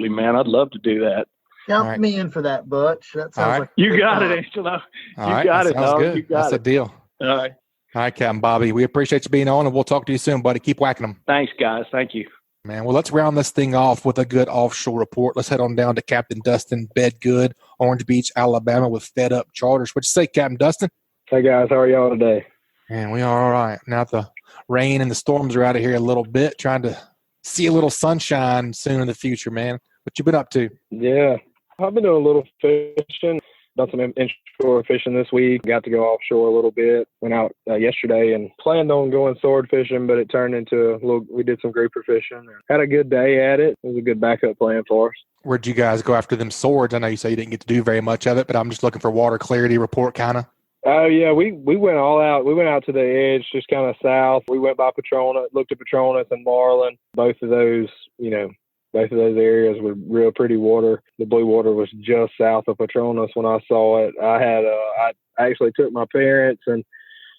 man. I'd love to do that. Count me in for that, Butch. That sounds like you got it, Angelo. You got it. Sounds good. You got That's it. a deal. All right. All right, Captain Bobby. We appreciate you being on, and we'll talk to you soon, buddy. Keep whacking them. Thanks, guys. Thank you. Man, well, let's round this thing off with a good offshore report. Let's head on down to Captain Dustin Bedgood, Orange Beach, Alabama, with Fed Up Charters. What you say, Captain Dustin? Hey, guys. How are y'all today? Man, we are all right. Now the rain and the storms are out of here a little bit, trying to see a little sunshine soon in the future, man. What you been up to? Yeah, I've been doing a little fishing. done some inshore fishing this week. Got to go offshore a little bit. Went out yesterday and planned on going sword fishing, but it turned into we did some grouper fishing and had a good day at it. It was a good backup plan for us. Where'd you guys go after them swords? I know you say you didn't get to do very much of it, but I'm just looking for water clarity report kind of. Oh, yeah, we went all out. We went out to the edge, just kind of south. We went by Petronas, looked at Petronas and Marlin. Both of those areas were real pretty water. The Bluewater was just south of Petronas when I saw it. I actually took my parents and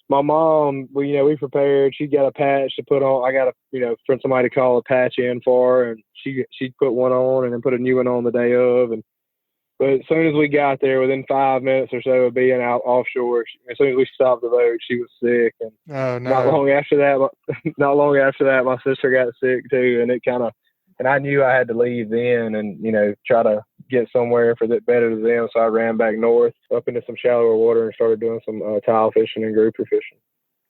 my mom. We prepared. She got a patch to put on. I got from somebody to call a patch in for her, and she put one on and then put a new one on the day of. But as soon as we got there, within 5 minutes or so of being out offshore, as soon as we stopped the boat, she was sick. And oh, no. Not long after that, my sister got sick too, and I knew I had to leave then and try to get somewhere for that better to them. So I ran back north up into some shallower water and started doing some tile fishing and grouper fishing.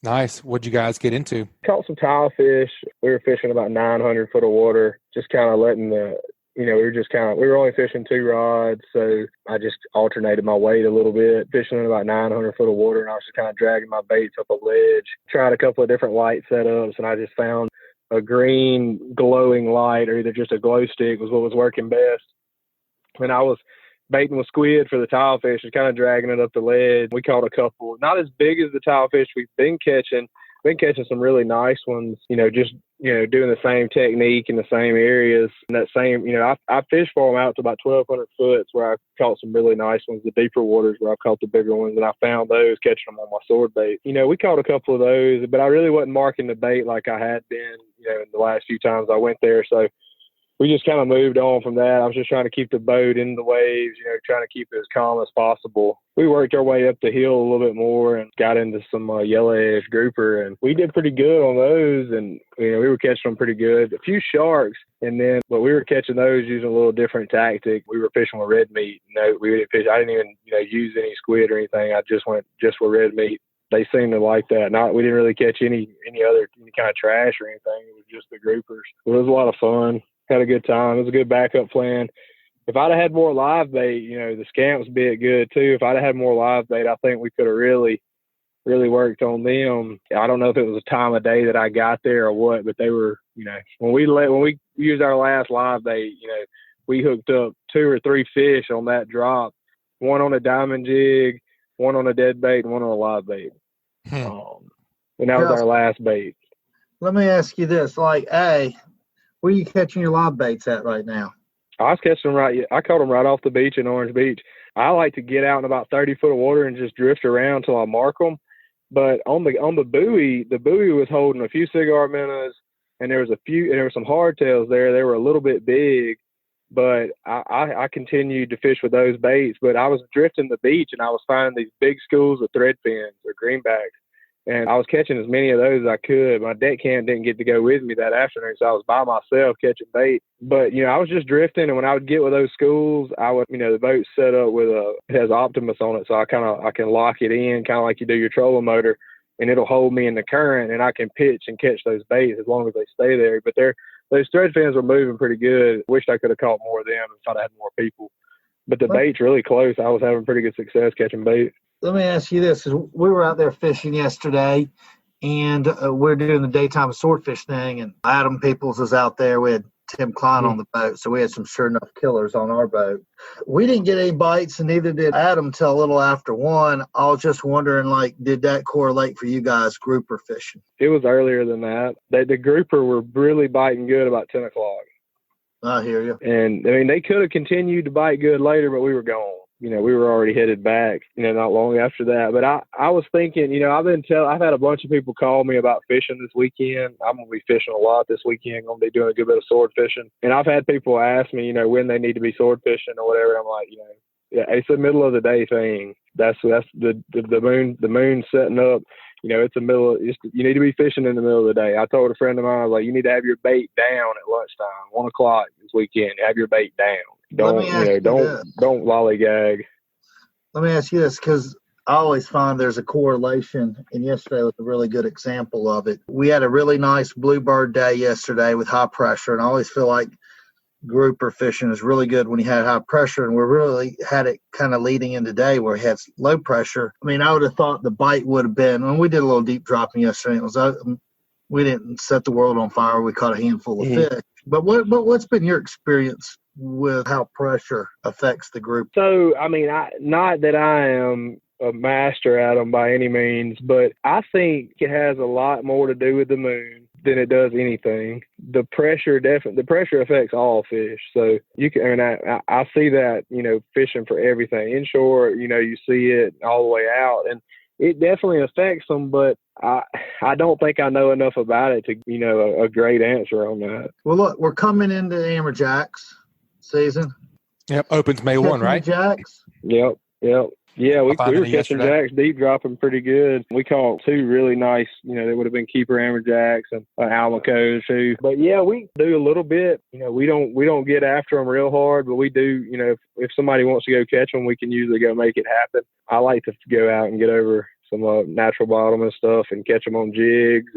Nice. What'd you guys get into? Caught some tile fish. We were fishing about 900 foot of water, just kind of letting we were only fishing 2 rods, so I just alternated my weight a little bit, fishing in about 900 foot of water, and I was just kind of dragging my baits up a ledge. Tried a couple of different light setups, and I just found a green glowing light or either just a glow stick was what was working best. And I was baiting with squid for the tile fish, just kind of dragging it up the ledge. We caught a couple, not as big as the tile fish we've been catching. Been catching some really nice ones, just doing the same technique in the same areas. And that same, I fished for them out to about 1,200 foot where I caught some really nice ones, the deeper waters where I caught the bigger ones, and I found those catching them on my sword bait. We caught a couple of those, but I really wasn't marking the bait like I had been, in the last few times I went there. So we just kind of moved on from that. I was just trying to keep the boat in the waves, trying to keep it as calm as possible. We worked our way up the hill a little bit more and got into some yellow edge grouper, and we did pretty good on those. And, we were catching them pretty good. A few sharks, but we were catching those using a little different tactic. We were fishing with red meat. No, we didn't fish. I didn't even, use any squid or anything. I just went just with red meat. They seemed to like that. We didn't really catch any kind of trash or anything. It was just the groupers. It was a lot of fun. Had a good time. It was a good backup plan. If I'd have had more live bait, the scamps bit good too. If I'd have had more live bait, I think we could have really, really worked on them. I don't know if it was a time of day that I got there or what, but they were, when we used our last live bait, we hooked up 2 or 3 fish on that drop, one on a diamond jig, one on a dead bait, and one on a live bait. And that was our last bait. Let me ask you this, where are you catching your live baits at right now? I was catching them I caught them right off the beach in Orange Beach. I like to get out in about 30 foot of water and just drift around till I mark them. But on the buoy was holding a few cigar minnows, and there were some hardtails there. They were a little bit big, but I continued to fish with those baits. But I was drifting the beach, and I was finding these big schools of thread fins or greenbacks. And I was catching as many of those as I could. My deckhand didn't get to go with me that afternoon, so I was by myself catching bait. But, I was just drifting, and when I would get with those schools, I would, the boat's set up with it has Optimus on it, so I can lock it in, kind of like you do your trolling motor, and it'll hold me in the current, and I can pitch and catch those baits as long as they stay there. But those thread fins were moving pretty good. Wished I could have caught more of them if I'd had more people. But the bait's really close. I was having pretty good success catching bait. Let me ask you this. We were out there fishing yesterday, and we're doing the daytime swordfish thing, and Adam Peoples was out there. We had Tim Klein on the boat, so we had some sure enough killers on our boat. We didn't get any bites, and neither did Adam till a little after 1. I was just wondering, did that correlate for you guys grouper fishing? It was earlier than that. The grouper were really biting good about 10 o'clock. I hear you. And, they could have continued to bite good later, but we were gone. We were already headed back, not long after that. But I was thinking, I've had a bunch of people call me about fishing this weekend. I'm going to be fishing a lot this weekend. I'm going to be doing a good bit of sword fishing. And I've had people ask me, when they need to be sword fishing or whatever. I'm like, it's a middle of the day thing. That's the moon setting up. It's the middle. You need to be fishing in the middle of the day. I told a friend of mine, I was like, you need to have your bait down at lunchtime, 1 o'clock this weekend. Have your bait down. Don't lollygag. Let me ask you this, because I always find there's a correlation, and yesterday was a really good example of it. We had a really nice bluebird day yesterday with high pressure, and I always feel like grouper fishing is really good when you had high pressure, and we really had it kind of leading in today where we had low pressure. I mean, I would have thought the bite would have been, when we did a little deep dropping yesterday, it was we didn't set the world on fire. We caught a handful of fish. But what's been your experience with how pressure affects the group? So, I mean, not that I am a master at them by any means, but I think it has a lot more to do with the moon than it does anything. The pressure affects all fish. So I see that, fishing for everything. Inshore, you see it all the way out, and it definitely affects them, but I don't think I know enough about it to, a great answer on that. Well, look, we're coming into amberjacks season. Yep, opens May 1, right? Jacks. Yep. Yeah, we were catching jacks deep dropping pretty good. We caught 2 really nice, they would have been keeper amberjacks and almacos too. But yeah, we do a little bit. We don't get after them real hard, but we do. If somebody wants to go catch them, we can usually go make it happen. I like to go out and get over some natural bottom and stuff and catch them on jigs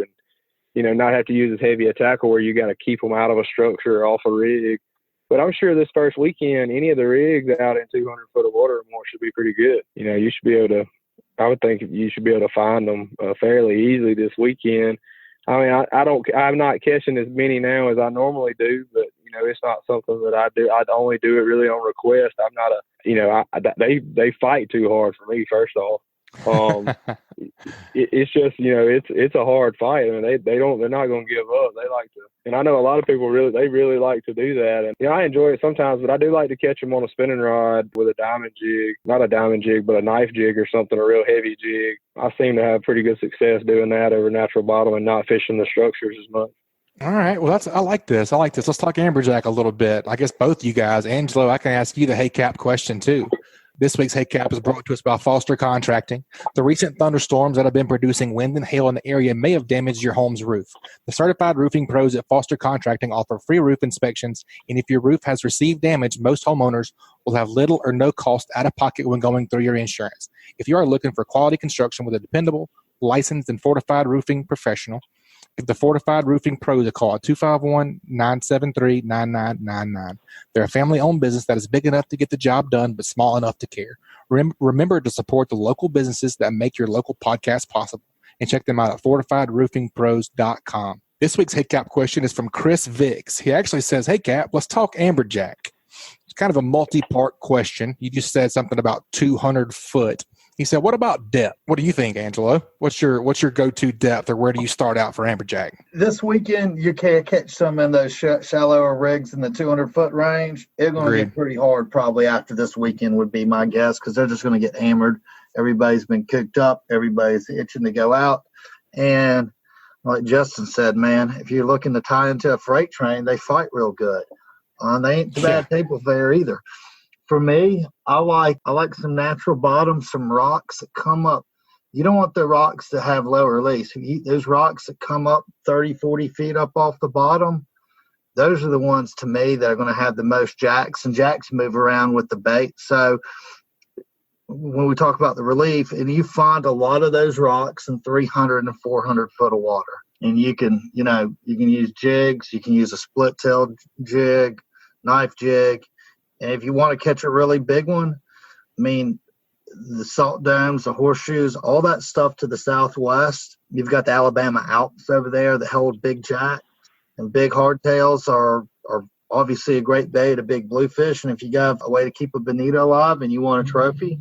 and not have to use as heavy a tackle where you got to keep them out of a structure or off a rig. But I'm sure this first weekend, any of the rigs out in 200 foot of water or more should be pretty good. You should be able to, I would think you should be able to find them fairly easily this weekend. I mean, I'm not catching as many now as I normally do, but, it's not something that I do. I only do it really on request. I'm not they fight too hard for me, first off. It's just it's a hard fight. I mean, they're not going to give up. They like to, and I know a lot of people really like to do that. And I enjoy it sometimes, but I do like to catch them on a spinning rod with a diamond jig, not a diamond jig, but a knife jig or something, a real heavy jig. I seem to have pretty good success doing that over natural bottom and not fishing the structures as much. All right. Well, I like this. Let's talk amberjack a little bit. I guess both you guys, Angelo, I can ask you the Hey Cap question too. This week's Hey Cap is brought to us by Foster Contracting. The recent thunderstorms that have been producing wind and hail in the area may have damaged your home's roof. The certified roofing pros at Foster Contracting offer free roof inspections, and if your roof has received damage, most homeowners will have little or no cost out of pocket when going through your insurance. If you are looking for quality construction with a dependable, licensed, and fortified roofing professional, give the Fortified Roofing Pros a call at 251-973-9999. They're a family-owned business that is big enough to get the job done, but small enough to care. Remember to support the local businesses that make your local podcast possible, and check them out at fortifiedroofingpros.com. This week's Hey Cap question is from Chris Vecsey. He actually says, "Hey Cap, let's talk amberjack." It's kind of a multi-part question. You just said something about 200 foot. He said, "What about depth? What do you think, Angelo? What's your go-to depth, or where do you start out for amberjack?" This weekend, you can't catch some in those shallower rigs in the 200-foot range. It's going to get pretty hard probably after this weekend would be my guess, because they're just going to get hammered. Everybody's been cooked up. Everybody's itching to go out. And like Justin said, man, if you're looking to tie into a freight train, they fight real good. They ain't the bad people there either. For me, I like some natural bottoms, some rocks that come up. You don't want the rocks that have low release. Those rocks that come up 30, 40 feet up off the bottom, those are the ones to me that are going to have the most jacks, and jacks move around with the bait. So when we talk about the relief, and you find a lot of those rocks in 300 and 400 foot of water, and you can use jigs, you can use a split tail jig, knife jig. And if you want to catch a really big one, I mean, the salt domes, the horseshoes, all that stuff to the southwest, you've got the Alabama Alps over there that hold big jack, and big hardtails are obviously a great bait, a big bluefish. And if you got a way to keep a bonita alive and you want a trophy,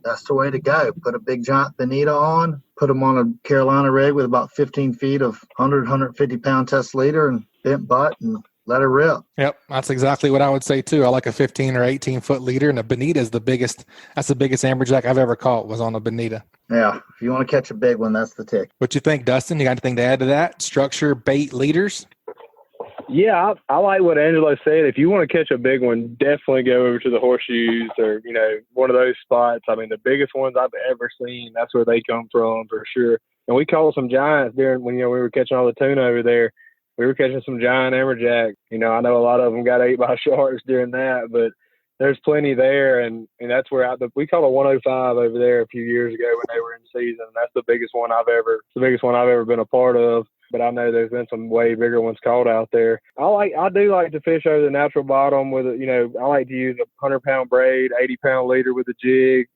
that's the way to go. Put a big giant bonita on, put them on a Carolina rig with about 15 feet of 150 pound test leader and bent butt, and let her rip. Yep, that's exactly what I would say too. I like a 15 or 18 foot leader, and a bonita is the biggest. That's the biggest amberjack I've ever caught was on a bonita. Yeah, if you want to catch a big one, that's the tick. What you think, Dustin? You got anything to add to that? Structure, bait, leaders? Yeah, I like what Angelo said. If you want to catch a big one, definitely go over to the horseshoes or, one of those spots. I mean, the biggest ones I've ever seen, that's where they come from for sure. And we caught some giants when, we were catching all the tuna over there. We were catching some giant amberjack. I know a lot of them got ate by sharks during that, but there's plenty there. And that's where we caught a 105 over there a few years ago when they were in season. That's the biggest one I've ever been a part of. but I know there's been some way bigger ones caught out there. I do like to fish over the natural bottom with I like to use a 100-pound braid, 80-pound leader with a jig,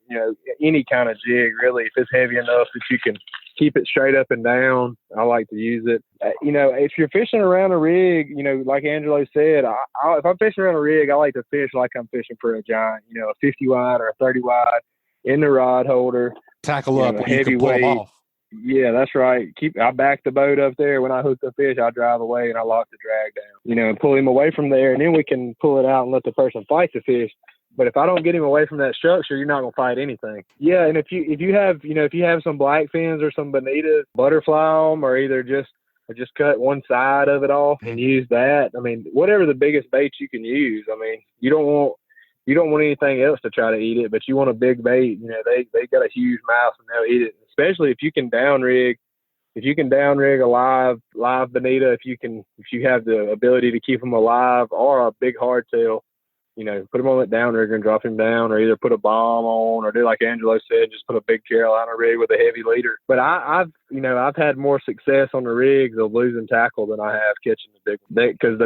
any kind of jig really. If it's heavy enough that you can keep it straight up and down, I like to use it. If you're fishing around a rig, like Angelo said, if I'm fishing around a rig, I like to fish like I'm fishing for a giant, a 50 wide or a 30 wide in the rod holder. Tackle up, heavy weight. Off. Yeah, that's right. I back the boat up there. When I hook the fish, I drive away and I lock the drag down, and pull him away from there, and then we can pull it out and let the person fight the fish. But if I don't get him away from that structure, you're not gonna fight anything. Yeah, and if you have some black fins or some bonitas, butterfly them, or either just cut one side of it off and use that. Whatever the biggest bait you can use. You don't want anything else to try to eat it, but you want a big bait. They got a huge mouth and they'll eat it. Especially if you can down rig a live bonita, if you have the ability to keep them alive, or a big hardtail. Put him on that down rigger and drop him down, or either put a bomb on, or do like Angelo said, just put a big Carolina rig with a heavy leader. But I've had more success on the rigs of losing tackle than I have catching the big one. Because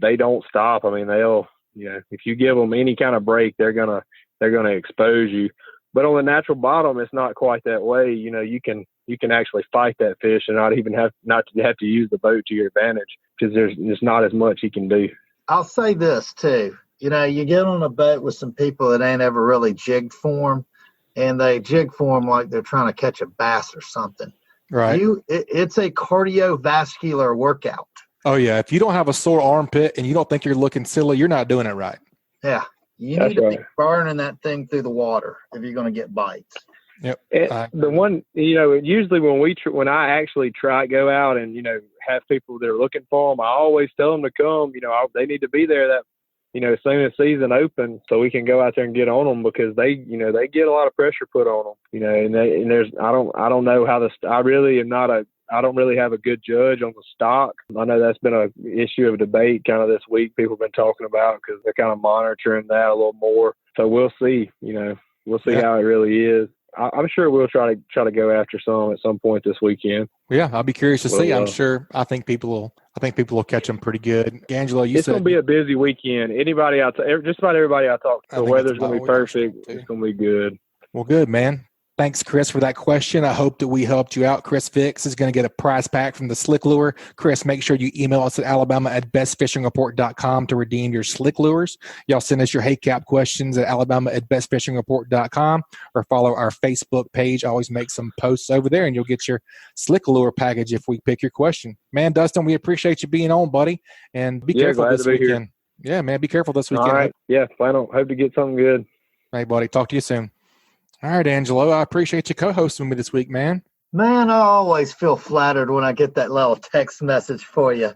they don't stop. They'll if you give them any kind of break, they're gonna expose you. But on the natural bottom, it's not quite that way. You can actually fight that fish and not have to use the boat to your advantage, because there's not as much you can do. I'll say this too. You get on a boat with some people that ain't ever really jigged for them, and they jig for them like they're trying to catch a bass or something. Right. It's a cardiovascular workout. Oh, yeah. If you don't have a sore armpit and you don't think you're looking silly, you're not doing it right. Yeah. You need to be burning that thing through the water if you're going to get bites. Yep. The one, usually when I actually go out and, have people that are looking for them, I always tell them to come. They need to be there that, as soon as season open, so we can go out there and get on them, because they get a lot of pressure put on them, I don't know how I don't really have a good judge on the stock. I know that's been an issue of debate kind of this week. People have been talking about, because they're kind of monitoring that a little more. So we'll see, we'll see how it really is. I'm sure we'll try to go after some at some point this weekend. Yeah, I'll be curious to see. I'm sure. I think people will catch them pretty good. Angelo, it's going to be a busy weekend. Just about everybody I talk to, the weather's going to be perfect. It's going to be good. Well, good, man. Thanks, Chris, for that question. I hope that we helped you out. Chris Vecsey is going to get a prize pack from the Slick Lure. Chris, make sure you email us at alabama@bestfishingreport.com to redeem your Slick Lures. Y'all send us your Hey Cap questions at alabama@bestfishingreport.com, or follow our Facebook page. I always make some posts over there, and you'll get your Slick Lure package if we pick your question. Man, Dustin, we appreciate you being on, buddy, and be careful this weekend. Yeah, man, be careful this weekend. All right. Yeah, hope to get something good. Hey, buddy, talk to you soon. All right, Angelo, I appreciate you co-hosting me this week, man. Man, I always feel flattered when I get that little text message from you.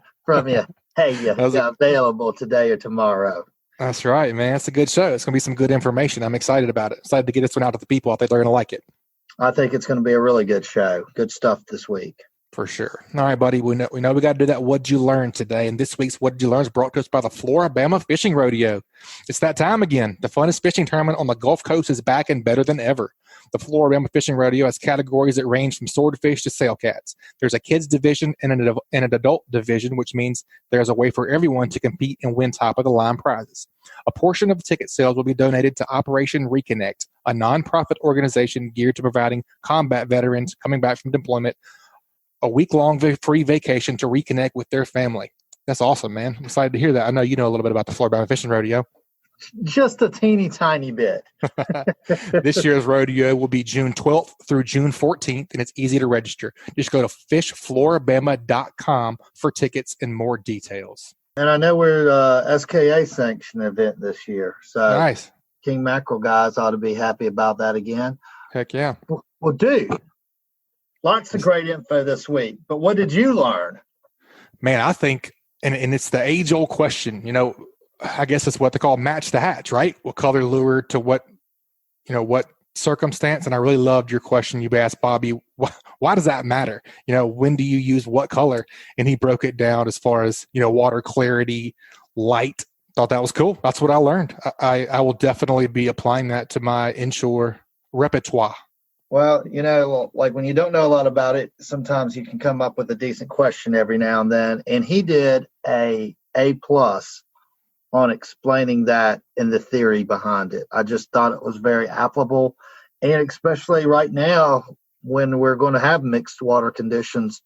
Hey, you're available today or tomorrow. That's right, man. It's a good show. It's going to be some good information. I'm excited about it. Excited to get this one out to the people. I think they're going to like it. I think it's going to be a really good show. Good stuff this week. For sure. All right, buddy. We know we got to do that. What'd you learn today? And this week's What'd You Learn is brought to us by the Alabama Fishing Rodeo. It's that time again. The funnest fishing tournament on the Gulf Coast is back and better than ever. The Alabama Fishing Rodeo has categories that range from swordfish to sailcats. There's a kids division and an adult division, which means there's a way for everyone to compete and win top-of-the-line prizes. A portion of the ticket sales will be donated to Operation Reconnect, a nonprofit organization geared to providing combat veterans coming back from deployment a week-long free vacation to reconnect with their family. That's awesome, man. I'm excited to hear that. I know you know a little bit about the Alabama Fishing Rodeo. Just a teeny tiny bit. This year's rodeo will be June 12th through June 14th, and it's easy to register. Just go to fishflorabama.com for tickets and more details. And I know we're SKA sanctioned event this year. So nice. King Mackerel guys ought to be happy about that again. Heck yeah. Well, dude, lots of great info this week. But what did you learn? Man, I think, and it's the age-old question, I guess it's what they call match the hatch, right? What color lure to what circumstance? And I really loved your question you asked Bobby. Why does that matter? When do you use what color? And he broke it down as far as, water clarity, light. Thought that was cool. That's what I learned. I will definitely be applying that to my inshore repertoire. Well, like when you don't know a lot about it, sometimes you can come up with a decent question every now and then. And he did a plus on explaining that and the theory behind it. I just thought it was very applicable. And especially right now when we're going to have mixed water conditions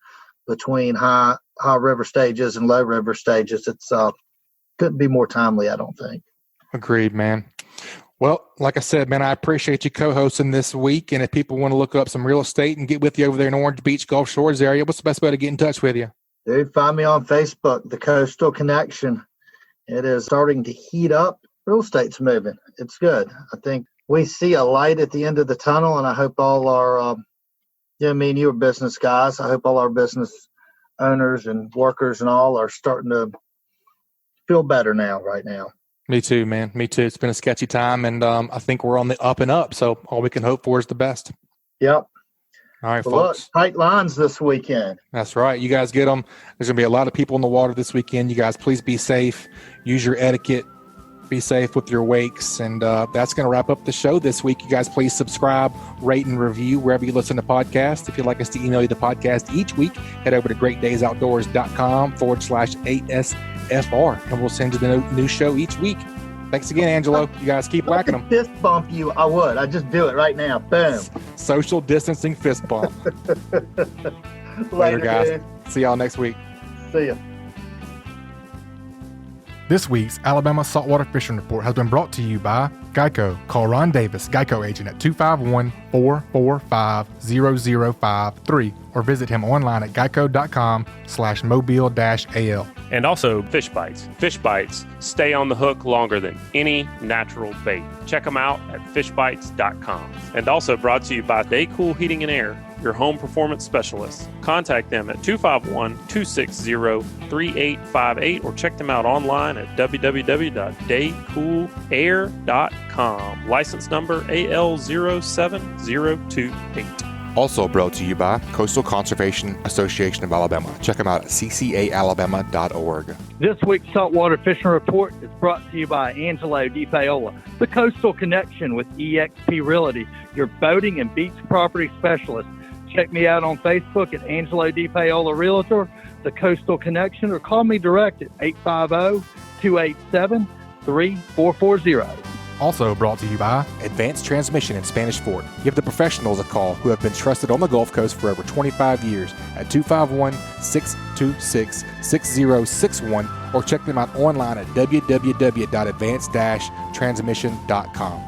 between high river stages and low river stages, it's couldn't be more timely, I don't think. Agreed, man. Well, like I said, man, I appreciate you co-hosting this week. And if people want to look up some real estate and get with you over there in Orange Beach, Gulf Shores area, what's the best way to get in touch with you? Dude, find me on Facebook, The Coastal Connection. It is starting to heat up. Real estate's moving. It's good. I think we see a light at the end of the tunnel, and I hope all our, me and you are business guys. I hope all our business owners and workers and all are starting to feel better right now. Me too, man. Me too. It's been a sketchy time, and I think we're on the up and up. So all we can hope for is the best. Yep. All right, well, folks. Look, tight lines this weekend. That's right. You guys get them. There's going to be a lot of people in the water this weekend. You guys, please be safe. Use your etiquette. Be safe with your wakes. And that's going to wrap up the show this week. You guys, please subscribe, rate, and review wherever you listen to podcasts. If you'd like us to email you the podcast each week, head over to greatdaysoutdoors.com/ASFR, and we'll send you the new show each week. Thanks again, Angelo. You guys keep whacking them. Fist bump you. I would. I just do it right now. Boom. Social distancing fist bump. Later, guys. Dude. See y'all next week. See ya. This week's Alabama Saltwater Fishing Report has been brought to you by Geico. Call Ron Davis, Geico agent, at 251-445-0053 or visit him online at geico.com/mobile-al. And also Fishbites. Fishbites stay on the hook longer than any natural bait. Check them out at fishbites.com. And also brought to you by Daycool Heating and Air, your home performance specialist. Contact them at 251-260-3858 or check them out online at www.daycoolair.com. License number AL07028. Also brought to you by Coastal Conservation Association of Alabama. Check them out at CCAAlabama.org. This week's Saltwater Fishing Report is brought to you by Angelo DePaola, the Coastal Connection with eXp Realty, your boating and beach property specialist. Check me out on Facebook at Angelo DePaola Realtor, the Coastal Connection, or call me direct at 850-287-3440. Also brought to you by Advanced Transmission in Spanish Fort. Give the professionals a call who have been trusted on the Gulf Coast for over 25 years at 251-626-6061 or check them out online at www.advanced-transmission.com.